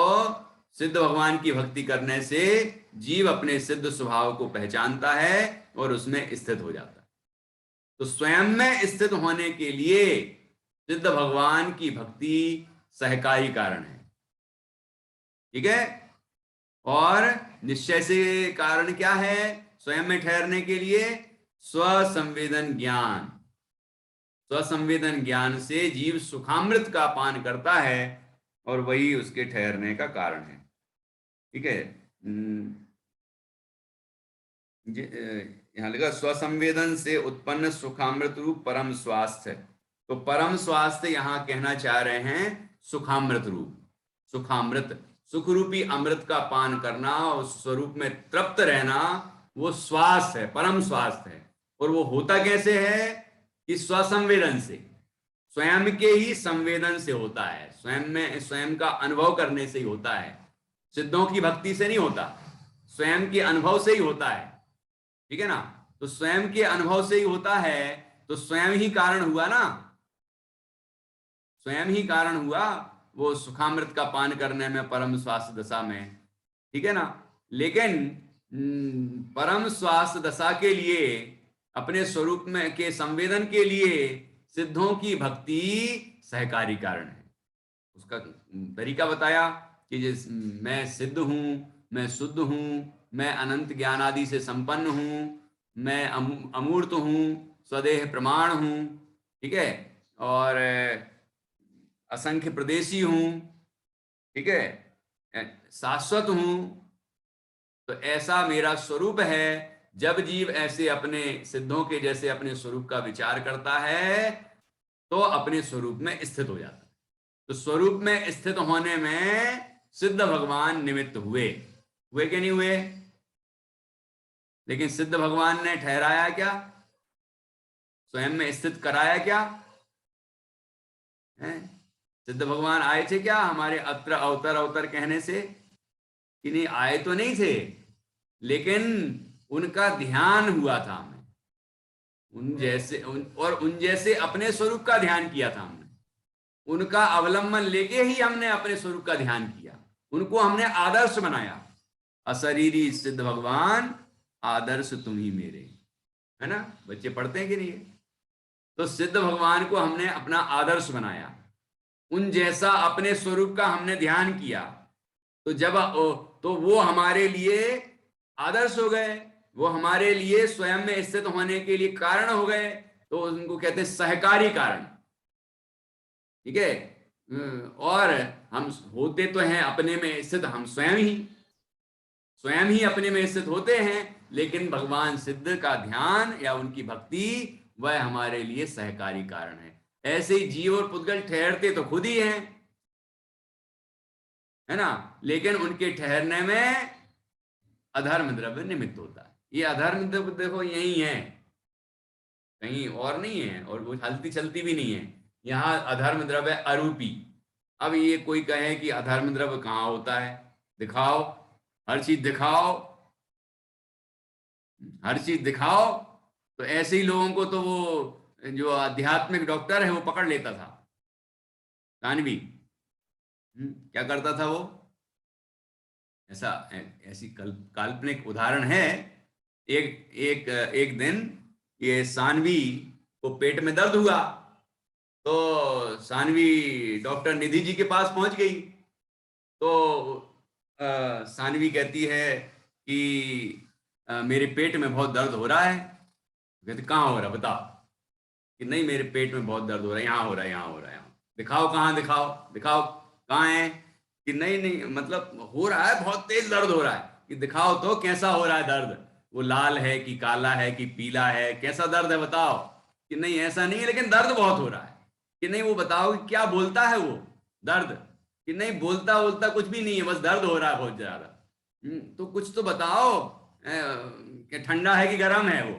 सिद्ध भगवान की भक्ति करने से जीव अपने सिद्ध स्वभाव को पहचानता है और उसमें स्थित हो जाता है। तो स्वयं में स्थित होने के लिए सिद्ध भगवान की भक्ति सहकारी कारण है, ठीक है। और निश्चय से कारण क्या है स्वयं में ठहरने के लिए? स्वसंवेदन ज्ञान। स्वसंवेदन ज्ञान से जीव सुखामृत का पान करता है और वही उसके ठहरने का कारण है, ठीक है। यहां लिखा स्वसंवेदन से उत्पन्न सुखामृत रूप परम स्वास्थ्य। तो परम स्वास्थ्य यहां कहना चाह रहे हैं सुखामृत रूप। सुखामृत, सुख रूपी अमृत का पान करना और स्वरूप में तृप्त रहना, वो स्वास्थ्य है, परम स्वास्थ्य है। और वो होता कैसे है कि स्वसंवेदन से, स्वयं के ही संवेदन से होता है, स्वयं में स्वयं का अनुभव करने से ही होता है। सिद्धों की भक्ति से नहीं होता, स्वयं के अनुभव से ही होता है, ठीक है ना। तो स्वयं के अनुभव से ही होता है, तो स्वयं ही कारण हुआ ना, स्वयं ही कारण हुआ वो सुखामृत का पान करने में, परम स्वास्थ्य दशा में, ठीक है ना। लेकिन परम स्वास्थ्य दशा के लिए, अपने स्वरूप में के संवेदन के लिए सिद्धों की भक्ति सहकारी कारण है। उसका तरीका बताया कि जिस मैं सिद्ध हूं, मैं शुद्ध हूं, मैं अनंत ज्ञान आदि से संपन्न हूं, मैं अमूर्त हूं, स्वदेह प्रमाण हूं, ठीक है, और असंख्य प्रदेशी हूं, ठीक है, शाश्वत हूं। तो ऐसा मेरा स्वरूप है। जब जीव ऐसे अपने सिद्धों के जैसे अपने स्वरूप का विचार करता है तो अपने स्वरूप में स्थित हो जाता है। तो स्वरूप में स्थित होने में सिद्ध भगवान निमित्त हुए कि नहीं हुए? लेकिन सिद्ध भगवान ने ठहराया क्या? स्वयं में स्थित कराया क्या है? सिद्ध भगवान आए थे क्या हमारे अत्र अवतर अवतर कहने से? कि नहीं, आए तो नहीं थे, लेकिन उनका ध्यान हुआ था हमें, उन जैसे अपने स्वरूप का ध्यान किया था हमने, उनका अवलंबन लेके ही हमने अपने स्वरूप का ध्यान किया, उनको हमने आदर्श बनाया। अशरीरी सिद्ध भगवान आदर्श तुम ही मेरे, है ना, बच्चे पढ़ते हैं कि नहीं? तो सिद्ध भगवान को हमने अपना आदर्श बनाया, उन जैसा अपने स्वरूप का हमने ध्यान किया, तो जब तो वो हमारे लिए आदर्श हो गए, वो हमारे लिए स्वयं में स्थित होने के लिए कारण हो गए। तो उनको कहते हैं सहकारी कारण, ठीक है। और हम होते तो हैं अपने में स्थित, हम स्वयं ही अपने में स्थित होते हैं, लेकिन भगवान सिद्ध का ध्यान या उनकी भक्ति वह हमारे लिए सहकारी कारण है। ऐसे ही जीव और पुद्गल ठहरते तो खुद ही हैं, है ना, लेकिन उनके ठहरने में अधर्म द्रव्य निमित्त होता है। ये अधर्म द्रव्य देखो यही है, कहीं और नहीं है, और वो हलती चलती भी नहीं है। यहाँ अधर्म द्रव्य अरूपी। अब ये कोई कहे कि अधर्म द्रव्य कहाँ होता है, दिखाओ, हर चीज दिखाओ, हर चीज दिखाओ। तो ऐसे ही लोगों को तो वो जो आध्यात्मिक डॉक्टर है वो पकड़ लेता था, कानवी। क्या करता था वो? ऐसी काल्पनिक उदाहरण है। एक दिन ये सानवी को पेट में दर्द हुआ, तो सानवी डॉक्टर निधि जी के पास पहुंच गई। तो सानवी कहती है कि मेरे पेट में बहुत दर्द हो रहा है। कहते कहाँ हो रहा है बताओ? कि नहीं मेरे पेट में बहुत दर्द हो रहा है, यहाँ हो रहा है, यहाँ हो रहा है, यहाँ। दिखाओ कहाँ, दिखाओ कहाँ है? कि नहीं मतलब हो रहा है, बहुत तेज दर्द हो रहा है। कि दिखाओ तो कैसा हो रहा है दर्द, वो लाल है कि काला है कि पीला है, कैसा दर्द है बताओ? कि नहीं ऐसा नहीं है, लेकिन दर्द बहुत हो रहा है। कि नहीं वो बताओ क्या बोलता है वो दर्द? कि नहीं बोलता कुछ भी नहीं है, बस दर्द हो रहा है बहुत ज्यादा। तो कुछ तो बताओ। कि ठंडा है कि गर्म है वो,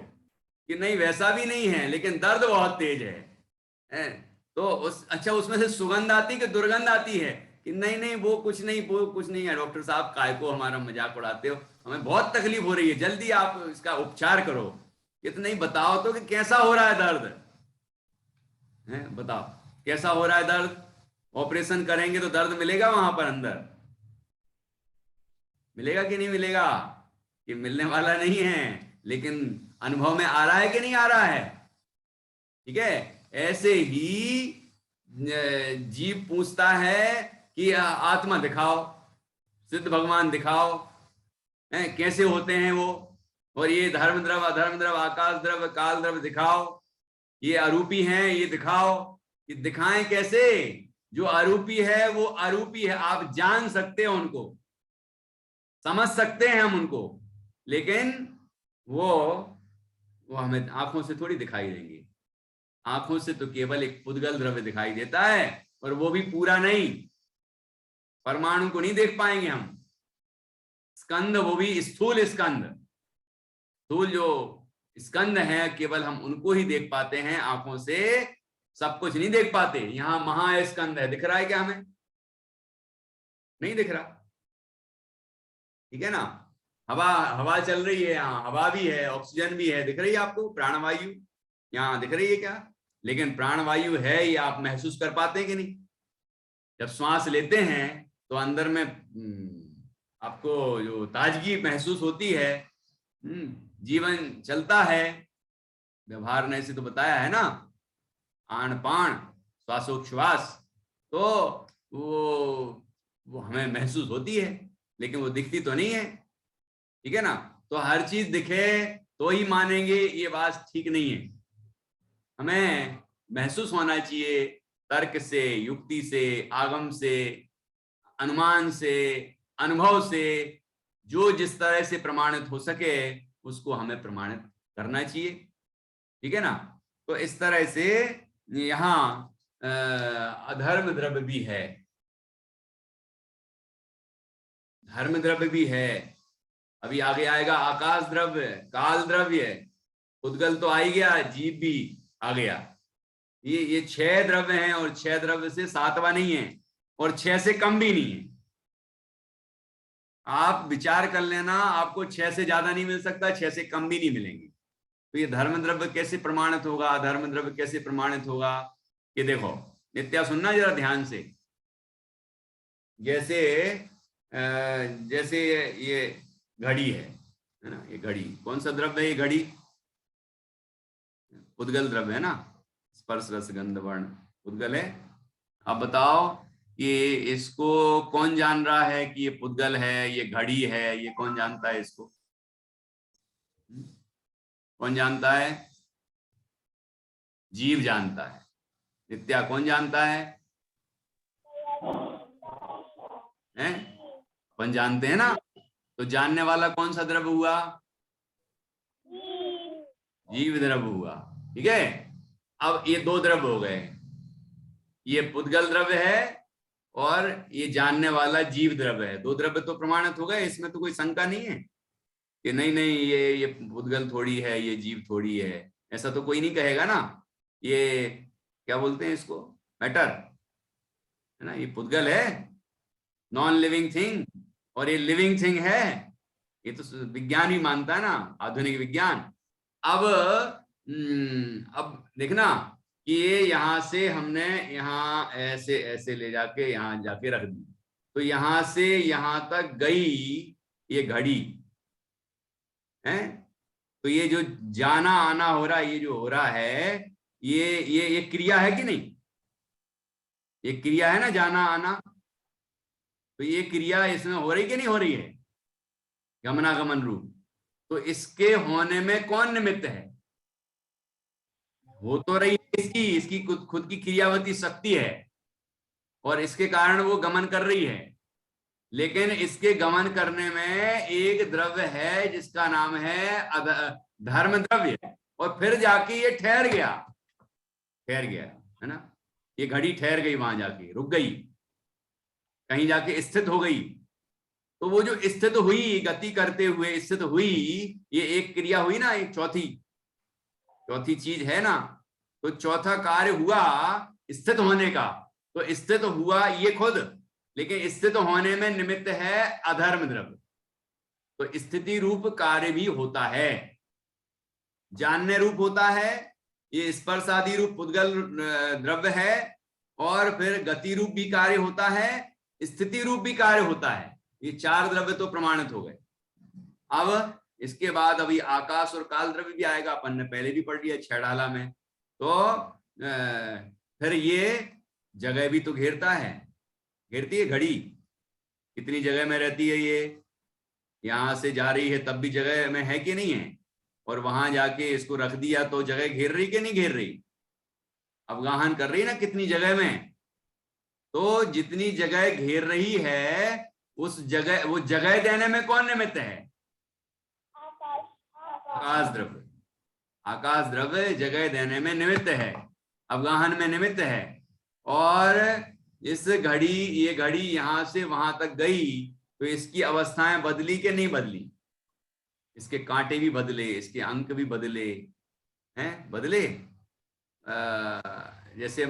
कि नहीं वैसा भी नहीं है, लेकिन दर्द बहुत तेज है। तो अच्छा उसमें से सुगंध आती कि दुर्गंध आती है, कि नहीं नहीं वो कुछ नहीं, वो कुछ नहीं है, डॉक्टर साहब काय को हमारा मजाक उड़ाते हो, हमें बहुत तकलीफ हो रही है, जल्दी आप इसका उपचार करो। ये तो नहीं, बताओ तो कि कैसा हो रहा है दर्द है, बताओ कैसा हो रहा है दर्द। ऑपरेशन करेंगे तो दर्द मिलेगा वहां पर अंदर, मिलेगा कि नहीं मिलेगा? कि मिलने वाला नहीं है, लेकिन अनुभव में आ रहा है कि नहीं आ रहा है? ठीक है, ऐसे ही जीव पूछता है कि आत्मा दिखाओ, सिद्ध भगवान दिखाओ, कैसे होते हैं वो, और ये धर्म द्रव अधर्म द्रव आकाश द्रव काल द्रव दिखाओ, ये अरूपी हैं ये दिखाओ। ये दिखाएं कैसे? जो अरूपी है वो अरूपी है, आप जान सकते हो उनको, समझ सकते हैं हम उनको, लेकिन वो हमें आंखों से थोड़ी दिखाई देंगे। आंखों से तो केवल एक पुद्गल द्रव्य दिखाई देता है, और वो भी पूरा नहीं, परमाणु को नहीं देख पाएंगे हम। स्कंद, वो भी स्थूल स्कंद, स्थूल जो स्कंद है केवल हम उनको ही देख पाते हैं आंखों से, सब कुछ नहीं देख पाते। यहां महास्कंद है, दिख रहा है क्या हमें? नहीं दिख रहा, ठीक है ना। हवा, हवा चल रही है, यहाँ हवा भी है, ऑक्सीजन भी है, दिख रही है आपको? प्राणवायु यहाँ दिख रही है क्या? लेकिन प्राणवायु है, ये आप महसूस कर पाते हैं कि नहीं? जब श्वास लेते हैं तो अंदर में आपको जो ताजगी महसूस होती है, जीवन चलता है। व्यवहार ने से तो बताया है ना, आन पान श्वासोच्छ्वास, तो वो हमें महसूस होती है, लेकिन वो दिखती तो नहीं है, ठीक है ना। तो हर चीज दिखे तो ही मानेंगे, ये बात ठीक नहीं है। हमें महसूस होना चाहिए, तर्क से, युक्ति से, आगम से, अनुमान से, अनुभव से, जो जिस तरह से प्रमाणित हो सके उसको हमें प्रमाणित करना चाहिए, ठीक है ना। तो इस तरह से यहाँ अधर्म द्रव्य भी है, धर्म द्रव्य भी है। अभी आगे आएगा आकाश द्रव्य, काल द्रव्य, उद्गल तो आ ही गया, जीव भी आ गया। ये 6 द्रव्य हैं, और 6 द्रव्य से 7वां नहीं है, और 6 से कम भी नहीं है। आप विचार कर लेना, आपको 6 से ज्यादा नहीं मिल सकता, 6 से कम भी नहीं मिलेंगे। तो ये धर्म द्रव्य कैसे प्रमाणित होगा, धर्म द्रव्य कैसे प्रमाणित होगा? ये देखो नित्या, सुनना जरा ध्यान से। जैसे जैसे ये घड़ी है ना, ये घड़ी कौन सा द्रव्य है? ये घड़ी उद्गल द्रव्य है ना, स्पर्श रस गंध वर्ण उद्गल है। अब बताओ कि इसको कौन जान रहा है कि ये पुद्गल है, ये घड़ी है? ये कौन जानता है इसको? कौन जानता है? जीव जानता है। नित्या कौन जानता है? हैं? अपन जानते हैं ना। तो जानने वाला कौन सा द्रव्य हुआ? जीव द्रव्य हुआ, ठीक है। अब ये 2 द्रव्य हो गए, ये पुद्गल द्रव्य है और ये जानने वाला जीव द्रव्य है। 2 द्रव्य तो प्रमाणित हो गए, इसमें तो कोई शंका नहीं है कि नहीं नहीं ये पुद्गल थोड़ी है, ये जीव थोड़ी है, ऐसा तो कोई नहीं कहेगा ना। ये क्या बोलते हैं इसको? मैटर है ना, ये पुद्गल है, नॉन लिविंग थिंग, और ये लिविंग थिंग है। ये तो विज्ञान भी मानता है ना, आधुनिक विज्ञान। अब देखना कि ये यहां से हमने यहाँ ऐसे ऐसे ले जाके यहाँ जाके रख दी, तो यहां से यहां तक गई ये घड़ी है। तो ये जो जाना आना हो रहा है, ये जो हो रहा है, ये क्रिया है कि नहीं? ये क्रिया है ना, जाना आना। तो ये क्रिया इसमें हो रही कि नहीं हो रही है? गमनागमन रूप। तो इसके होने में कौन निमित्त है? हो तो रही है इसकी खुद की क्रियावती शक्ति है, और इसके कारण वो गमन कर रही है। लेकिन इसके गमन करने में एक द्रव्य है जिसका नाम है धर्म द्रव्य, और फिर जाके ये ठहर गया है ना। ये घड़ी ठहर गई, वहां जाके रुक गई, कहीं जाके स्थित हो गई। तो वो जो स्थित हुई, गति करते हुए स्थित हुई, ये एक क्रिया हुई ना, एक चौथी चीज है ना। तो चौथा कार्य हुआ स्थित होने का। तो स्थित हुआ ये खुद, लेकिन स्थित होने में निमित्त है अधर्म द्रव्य। तो स्थिति रूप कार्य भी होता है, जानने रूप होता है, ये स्पर्श आदि रूप पुद्गल द्रव्य है, और फिर गति रूप भी कार्य होता है, स्थिति रूप भी कार्य होता है। ये 4 द्रव्य तो प्रमाणित हो गए। अब इसके बाद अभी आकाश और काल द्रव्य भी आएगा, अपन ने पहले भी पढ़ लिया 6 डाला में। तो फिर ये जगह भी तो घेरता है, घेरती है घड़ी, कितनी जगह में रहती है ये, यहां से जा रही है तब भी जगह में है कि नहीं है, और वहां जाके इसको रख दिया तो जगह घेर रही कि नहीं घेर रही, अवगाहन कर रही ना कितनी जगह में। तो जितनी जगह घेर रही है उस जगह, वो जगह देने में कौन निमित्त है? आकाश द्रव्य। आकाश द्रव्य जगह देने में निमित्त है, अवगाहन में निमित्त है। और इस घड़ी, ये घड़ी यहां से वहां तक गई तो इसकी अवस्थाएं बदली कि नहीं बदली? इसके कांटे भी बदले, इसके अंक भी बदले हैं, बदले। जैसे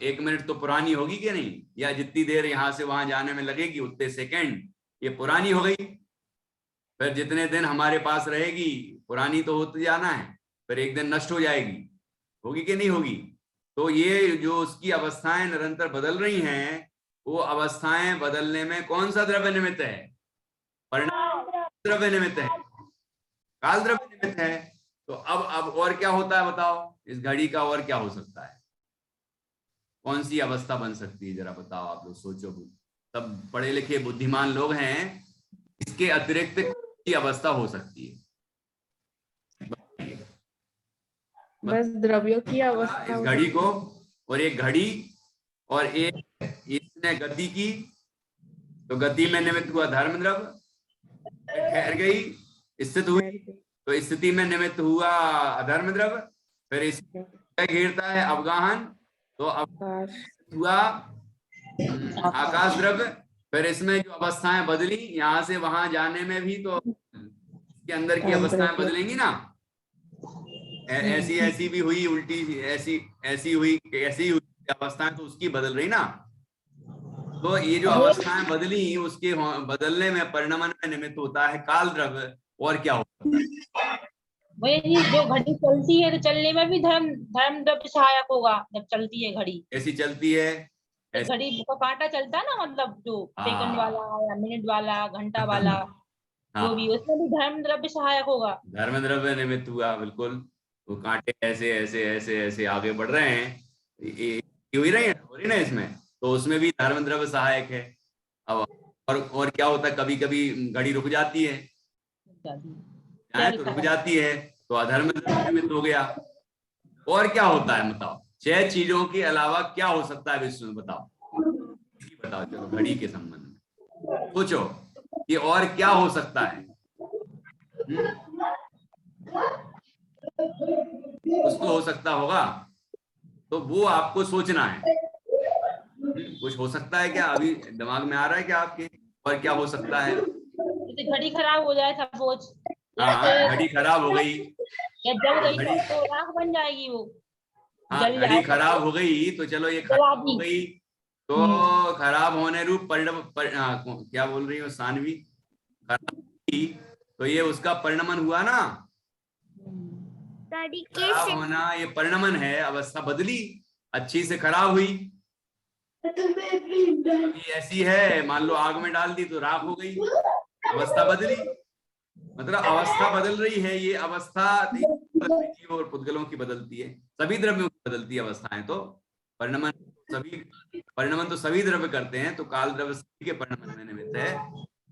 1 मिनट तो पुरानी होगी कि नहीं, या जितनी देर यहां से वहां जाने में लगेगी उतने सेकंड ये पुरानी हो गई। फिर जितने दिन हमारे पास रहेगी पुरानी तो होते जाना है, फिर एक दिन नष्ट हो जाएगी, होगी कि नहीं होगी? तो ये जो उसकी अवस्थाएं निरंतर बदल रही हैं, वो अवस्थाएं बदलने में कौन सा द्रव्य निमित्त है? परिणाम द्रव्य निमित्त है, काल द्रव्य निमित्त है। तो अब और क्या होता है बताओ, इस घड़ी का और क्या हो सकता है? कौन सी अवस्था बन सकती है, जरा बताओ आप लोग, सोचो। सब पढ़े लिखे बुद्धिमान लोग हैं, इसके अतिरिक्त की अवस्था हो सकती है? बस द्रव्यों की अवस्था, इस घड़ी को, और एक घड़ी और एक इसने गति की, तो गति में निमित्त हुआ धर्म द्रव्य, ठहर गई, स्थित हुई, तो स्थिति में निमित्त हुआ अधर्म द्रव्य, फिर इसका घेरता है अवगाहन, तो हुआ आकाश द्रव्य। फिर इसमें जो अवस्थाएं बदली, यहां से वहां जाने में भी तो इसके अंदर की अवस्थाएं बदलेंगी ना, ऐसी भी हुई, उल्टी ऐसी हुई, ऐसी हुई अवस्थाएं तो उसकी बदल रही ना। तो ये जो अवस्थाएं बदली, उसके बदलने में परिणमन में निमित्त होता है काल द्रव्य। और क्या होता है? वही जो घड़ी चलती है तो चलने में भी धर्म द्रव्य सहायक होगा। जब चलती है घड़ी, ऐसी चलती है, घड़ी का कांटा चलता है ना, मतलब जो सेकंड वाला या मिनट वाला, घंटा वाला, जो भी, उसमें भी धर्म द्रव्य सहायक होगा, धर्म द्रव्य निमित्त हुआ। बिल्कुल, वो कांटे ऐसे ऐसे ऐसे ऐसे आगे बढ़ रहे हैं, हो रही ना इसमें, तो उसमें भी धर्म द्रव्य सहायक है। अब और क्या होता है, कभी कभी घड़ी रुक जाती है, तो रुक जाती है, तो अधर्म द्रव्य निमित्त हो गया। और क्या होता है बताओ, 6 चीजों के अलावा क्या हो सकता है विश्व में, बताओ बताओ। चलो घड़ी के संबंध में सोचो कि और क्या हो सकता है। कुछ तो हो सकता होगा, तो वो आपको सोचना है। कुछ हो सकता है क्या, अभी दिमाग में आ रहा है क्या आपके? और क्या हो सकता है? घड़ी खराब हो जाए सपोज, घड़ी खराब हो गई या जल गई तो राख बन जाएगी वो। घड़ी खराब हो गई तो चलो, ये खराब हो गई तो खराब होने रूप क्या बोल रही हो सानवी, तो ये उसका परिणमन हुआ ना, खराब होना ये परिणमन है। अवस्था बदली, अच्छी से खराब हुई, ऐसी है, मान लो आग में डाल दी तो राख हो गई, अवस्था बदली। मतलब अवस्था बदल रही है, ये अवस्था जीव और पुद्गलों की बदलती है, सभी द्रव्यों की बदलती है अवस्थाएं। तो परिणमन तो सभी द्रव्य करते हैं, तो काल द्रव्य सभी के परिणमन में निमित्त है।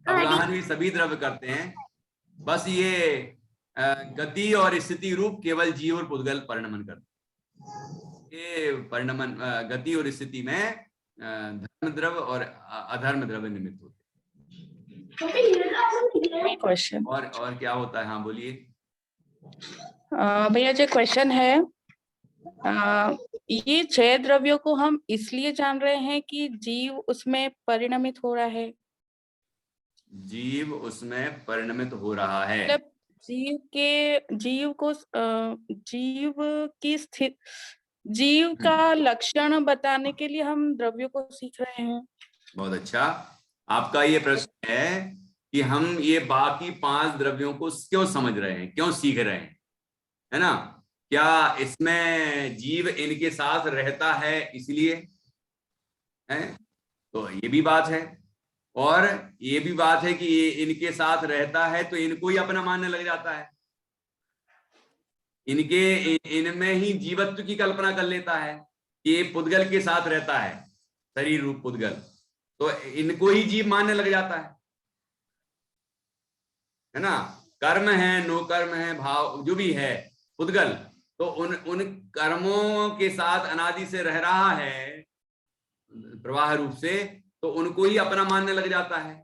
अवगाहन भी सभी द्रव्य करते हैं, बस ये गति और स्थिति रूप केवल जीव और पुद्गल परिणमन करते हैं। ये परिणमन, गति और स्थिति में धर्म द्रव्य और अधर्म द्रव्य निमित्त होते हैं। क्वेश्चन और क्या होता है? हाँ बोलिए भैया। जो क्वेश्चन है, ये 6 द्रव्यों को हम इसलिए जान रहे हैं कि जीव उसमें परिणमित हो रहा है। जीव उसमें परिणमित हो रहा है। मतलब जीव की स्थिति, जीव का लक्षण बताने के लिए हम द्रव्यों को सीख रहे हैं। बहुत अच्छा। आपका ये प्रश्न है कि हम ये बाकी 5 द्रव्यों को क्यों समझ रहे हैं, क्यों सीख रहे हैं, है ना? क्या इसमें जीव इनके साथ रहता है इसलिए है? तो ये भी बात है, और ये भी बात है कि ये इनके साथ रहता है तो इनको ही अपना मानने लग जाता है, इनमें ही जीवत्व की कल्पना कर लेता है कि ये पुद्गल के साथ रहता है, शरीर रूप पुद्गल, तो इनको ही जीव मानने लग जाता है ना? कर्म है, नो कर्म है, भाव जो भी है पुद्गल, तो उन कर्मों के साथ अनादि से रह रहा है प्रवाह रूप से, तो उनको ही अपना मानने लग जाता है।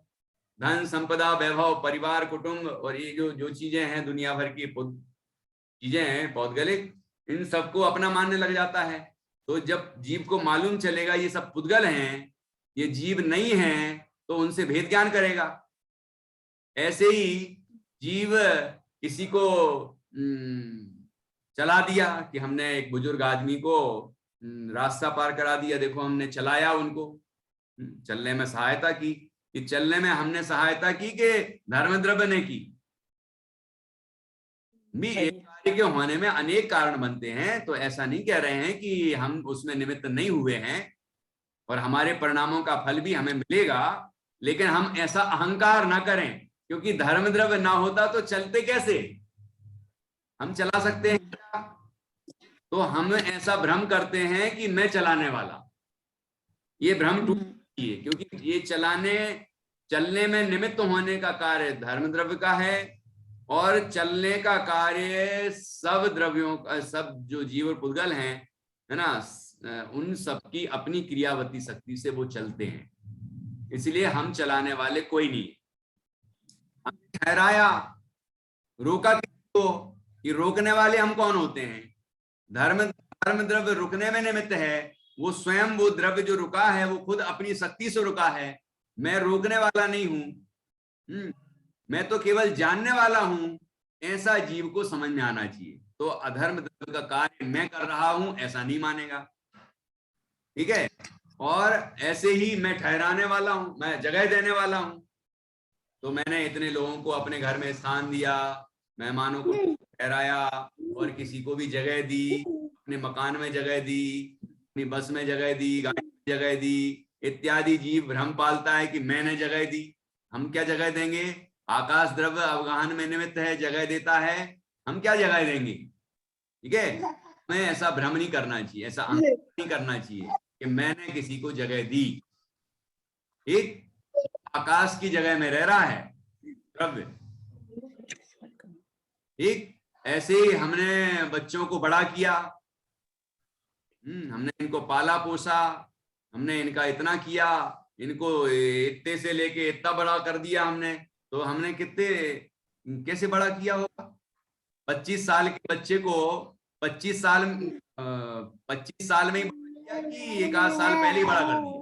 धन, संपदा, वैभव, परिवार, कुटुंब और ये जो चीजें हैं दुनिया भर की चीजें हैं पौद्गलिक, इन सबको अपना मानने लग जाता है। तो जब जीव को मालूम चलेगा ये सब पुद्गल हैं, ये जीव नहीं हैं, तो उनसे भेद ज्ञान करेगा। ऐसे ही जीव किसी को चला दिया कि हमने एक बुजुर्ग आदमी को रास्ता पार करा दिया, देखो हमने चलाया उनको, चलने में सहायता की, कि चलने में हमने सहायता की कि धर्म द्रव्य ने की भी। एक कार्य के होने में अनेक कारण बनते हैं, तो ऐसा नहीं कह रहे हैं कि हम उसमें निमित्त नहीं हुए हैं और हमारे परिणामों का फल भी हमें मिलेगा, लेकिन हम ऐसा अहंकार ना करें, क्योंकि धर्म द्रव्य ना होता तो चलते कैसे, हम चला सकते हैं क्या? तो हम ऐसा भ्रम करते हैं कि मैं चलाने वाला, ये भ्रम टूट है, क्योंकि ये चलने में निमित्त होने का कार्य धर्म द्रव्य का है, और चलने का कार्य सब द्रव्यों का, सब जो जीव और पुद्गल हैं, है ना, उन सब की अपनी क्रियावती शक्ति से वो चलते हैं, इसलिए हम चलाने वाले कोई नहीं। हमने ठहराया, रोका किसको, कि रोकने वाले हम कौन होते हैं? धर्म द्रव्य रुकने में निमित्त है, वो स्वयं वो द्रव्य जो रुका है वो खुद अपनी शक्ति से रुका है, मैं रोकने वाला नहीं हूं, मैं तो केवल जानने वाला हूं, ऐसा जीव को समझ में आना चाहिए। तो अधर्म द्रव्य का कार्य मैं कर रहा हूं ऐसा नहीं मानेगा, ठीक है? और ऐसे ही मैं ठहराने वाला हूं, मैं जगह देने वाला हूं, तो मैंने इतने लोगों को अपने घर में स्थान दिया, मेहमानों को ठहराया, और किसी को भी जगह दी, अपने मकान में जगह दी, अपनी बस में जगह दी, गाड़ी में जगह दी इत्यादि। जीव भ्रम पालता है कि मैंने जगह दी, हम क्या जगह देंगे? आकाश द्रव्य अवगाहन में निमित्त है, जगह देता है, हम क्या जगह देंगे? ठीक है, हमें ऐसा भ्रम नहीं करना चाहिए, ऐसा अहंकार नहीं करना चाहिए कि मैंने किसी को जगह दी। एक आकाश की जगह में रह रहा है द्रव्य, ठीक ऐसे ही हमने बच्चों को बड़ा किया, हमने इनको पाला पोसा, हमने इनका इतना किया, इनको इतने से लेके इतना बड़ा कर दिया हमने, तो हमने कैसे बड़ा किया होगा? 25 साल के बच्चे को 25 साल में ही बड़ा किया कि 1 साल पहले ही बड़ा कर दिया?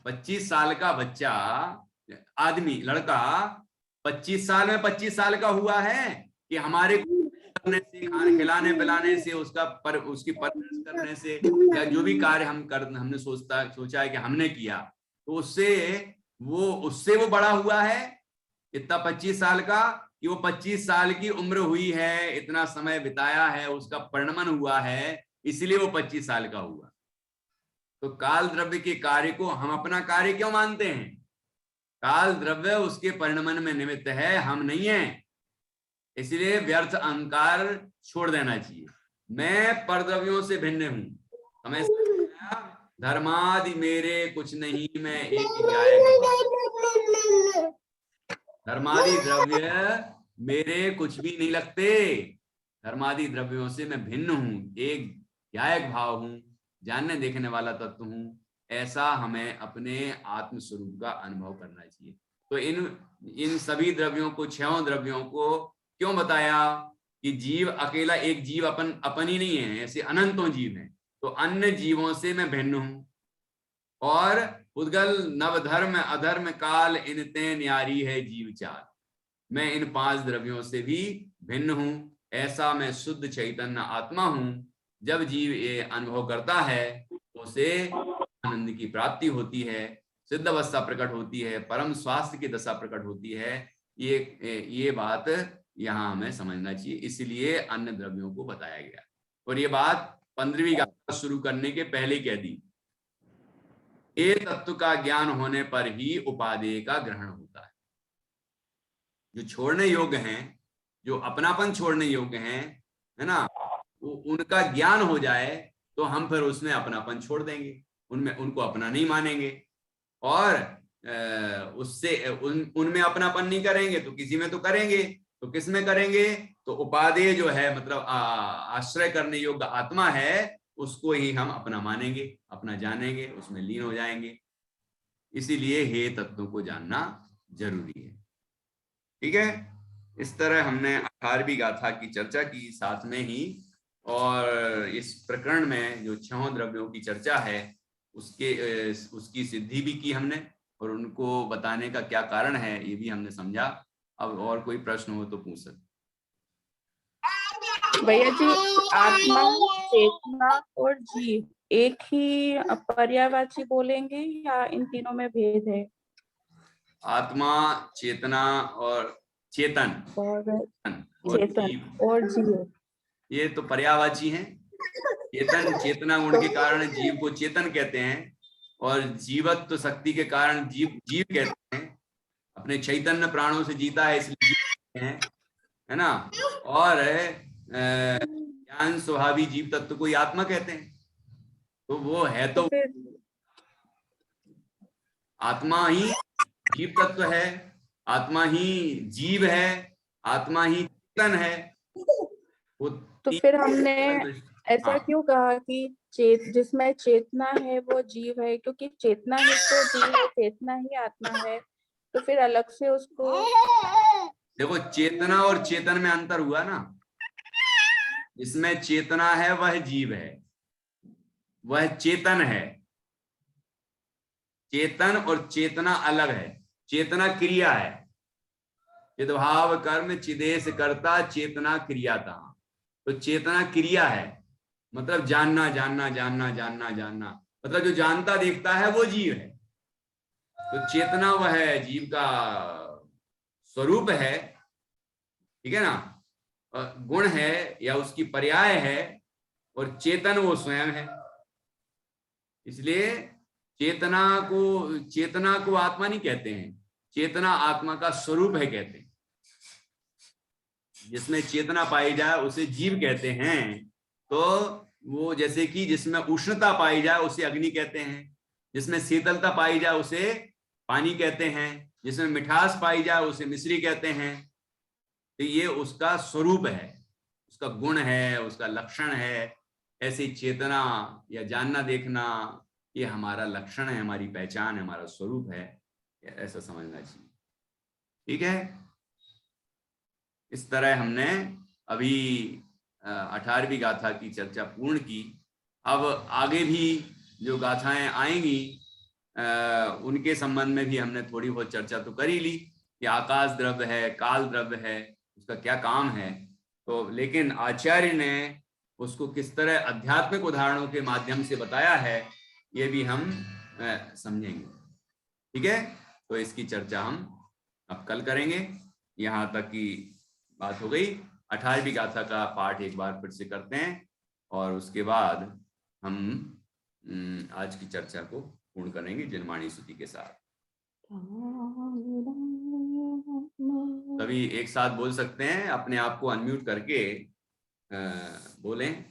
25 साल का बच्चा, आदमी, लड़का 25 साल में 25 साल का हुआ है कि हमारे करने से, खाने खिलाने पिलाने से, उसकी परवरिश करने से, या जो भी कार्य हमने सोचा है कि हमने किया, तो उससे वो बड़ा हुआ है इतना 25 साल का, कि वो 25 साल की उम्र हुई है, इतना समय बिताया है, उसका परिणमन हुआ है, इसलिए वो 25 साल का हुआ। तो काल द्रव्य के कार्य को हम अपना कार्य क्यों मानते हैं? काल द्रव्य उसके परिणमन में निमित्त है, हम नहीं है, इसलिए व्यर्थ अहंकार छोड़ देना चाहिए। मैं परद्रव्यों से भिन्न हूं, हमें धर्मादि मेरे कुछ नहीं, मैं एक ही धर्मादि द्रव्य मेरे कुछ भी नहीं लगते, धर्मादि द्रव्यों से मैं भिन्न हूं, एक ध्यायक भाव हूं, जानने देखने वाला तत्व हूं, ऐसा हमें अपने आत्म स्वरूप का अनुभव करना चाहिए। तो इन सभी द्रव्यों को, 6 द्रव्यों को क्यों बताया? कि जीव अकेला एक जीव अपन ही नहीं है, ऐसे अनंतों जीव हैं। तो अन्य जीवों से मैं भिन्न हूं। और उद्गल नवधर्म अधर्म काल इनते न्यारी है जीव चाल, मैं इन 5 द्रव्यों से भी भिन्न हूं, ऐसा मैं शुद्ध चैतन्य आत्मा हूं। जब जीव ये अनुभव करता है उसे आनंद की प्राप्ति होती है, सिद्ध अवस्था प्रकट होती है, परम स्वास्थ्य की दशा प्रकट होती है। ये बात यहाँ हमें समझना चाहिए, इसलिए अन्य द्रव्यों को बताया गया। और ये बात 15वीं गाथा शुरू करने के पहले कह दी। ये तत्व का ज्ञान होने पर ही उपादेय का ग्रहण होता है। जो छोड़ने योग्य हैं, जो अपनापन छोड़ने योग्य हैं, है ना, उनका ज्ञान हो जाए तो हम फिर उसमें अपनापन छोड़ देंगे, उनको अपना नहीं मानेंगे, और उससे उनमें अपनापन नहीं करेंगे तो किसी में तो करेंगे। तो किस में करेंगे? तो उपादेय जो है, मतलब आश्रय करने योग्य आत्मा है, उसको ही हम अपना मानेंगे, अपना जानेंगे, उसमें लीन हो जाएंगे। इसीलिए हे तत्वों को जानना जरूरी है। ठीक है, इस तरह हमने 18वीं गाथा की चर्चा की साथ में ही, और इस प्रकरण में जो 6 द्रव्यों की चर्चा है उसकी सिद्धि भी की हमने, और उनको बताने का क्या कारण है ये भी हमने समझा। अब और कोई प्रश्न हो तो पूछ सकते। भैया जी, आत्मा, चेतना और जीव एक ही पर्यायवाची बोलेंगे या इन तीनों में भेद है? आत्मा, चेतना और चेतन और चेतन जीव, और जीव, ये तो पर्यायवाची हैं। चेतन चेतना गुण के कारण जीव को चेतन कहते हैं, और जीवत्व शक्ति के कारण जीव कहते हैं। अपने चैतन्य प्राणों से जीता है इसलिए जीव कहते हैं, है ना। और ज्ञान स्वभावी जीव तत्व को ही आत्मा कहते हैं। तो वो है तो आत्मा ही जीव तत्व है, आत्मा ही जीव है, आत्मा ही चेतन है। तो फिर हमने ऐसा क्यों कहा कि जिसमें चेतना है वो जीव है? क्योंकि चेतना ही तो जीव है, चेतना ही आत्मा है। तो फिर अलग से उसको देखो, चेतना और चेतन में अंतर हुआ ना। जिसमें चेतना है वह जीव है, वह चेतन है। चेतन और चेतना अलग है। चेतना क्रिया है, चिद्भाव कर्म चिदेश करता चेतना क्रिया था। तो चेतना क्रिया है, मतलब जानना जानना जानना जानना जानना, मतलब जो जानता देखता है वो जीव है। तो चेतना वह जीव का स्वरूप है, ठीक है ना, गुण है या उसकी पर्याय है, और चेतन वो स्वयं है। इसलिए चेतना को आत्मा नहीं कहते हैं, चेतना आत्मा का स्वरूप है कहते हैं। जिसमें चेतना पाई जाए उसे जीव कहते हैं। तो वो जैसे कि जिसमें उष्णता पाई जाए उसे अग्नि कहते हैं, जिसमें शीतलता पाई जाए उसे पानी कहते हैं, जिसमें मिठास पाई जाए उसे मिश्री कहते हैं। तो ये उसका स्वरूप है, उसका गुण है, उसका लक्षण है। ऐसी चेतना या जानना देखना ये हमारा लक्षण है, हमारी पहचान है, हमारा स्वरूप है, ऐसा समझना चाहिए। ठीक है, इस तरह हमने अभी 18वीं गाथा की चर्चा पूर्ण की। अब आगे भी जो गाथाएं आएंगी उनके संबंध में भी हमने थोड़ी बहुत चर्चा तो कर ही ली कि आकाश द्रव्य है, काल द्रव्य है, उसका क्या काम है। तो लेकिन आचार्य ने उसको किस तरह आध्यात्मिक उदाहरणों के माध्यम से बताया है ये भी हम समझेंगे। ठीक है, तो इसकी चर्चा हम अब कल करेंगे। यहाँ तक की बात हो गई। 18वीं गाथा का पाठ एक बार फिर से करते हैं और उसके बाद हम आज की चर्चा को पूर्ण करेंगे जिनवाणी स्तुति के साथ। सभी एक साथ बोल सकते हैं, अपने आप को अनम्यूट करके बोलें।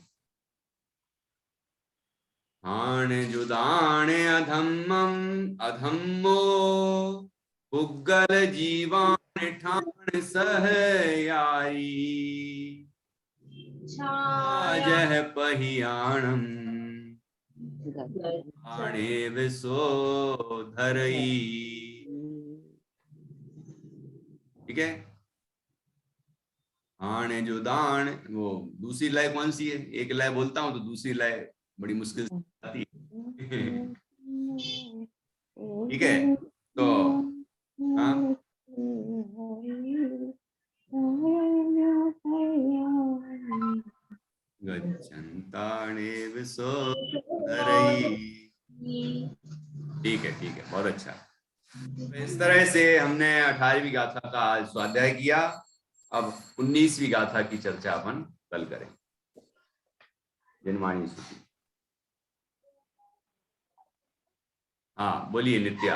हाण जुदाण अधम्मम अधम्मो पुग्गल जीवान ठाण सह यारी जह पहियाणम आणे विसो धरई। ठीक है, आने जो दान, वो दूसरी लय कौन सी है? एक लय बोलता हूँ तो दूसरी लय बड़ी मुश्किल से आती है। ठीक है, तो हाँ, गच्छन्तानेव सोदरैः। ठीक है, ठीक है, बहुत अच्छा। तो इस तरह से हमने 18वीं गाथा का आज स्वाध्याय किया। अब 19वीं गाथा की चर्चा अपन कल करें। जनमानी स्तुति। हाँ, बोलिए नित्या।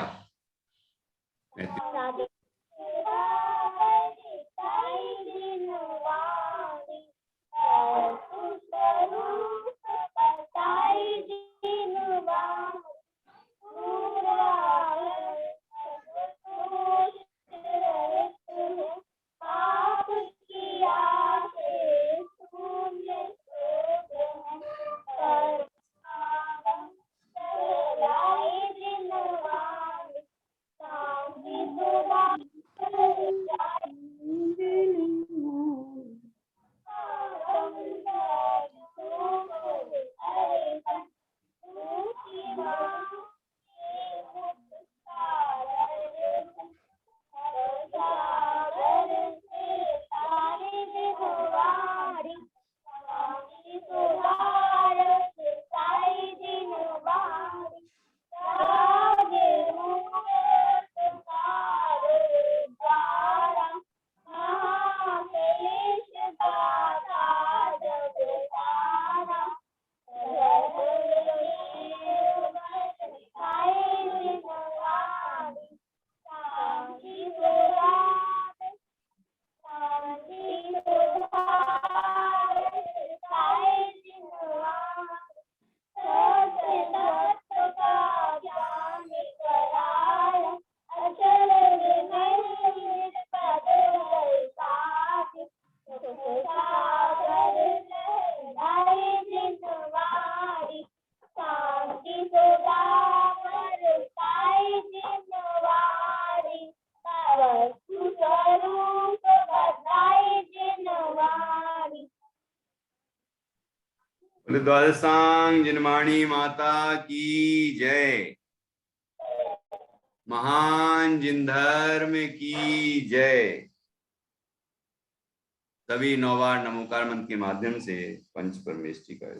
द्वादशांग जिनवाणी माता की जय। महान जिन धर्म की जय। सभी 9 बार नमोकार मंत्र के माध्यम से पंच परमेष्टि का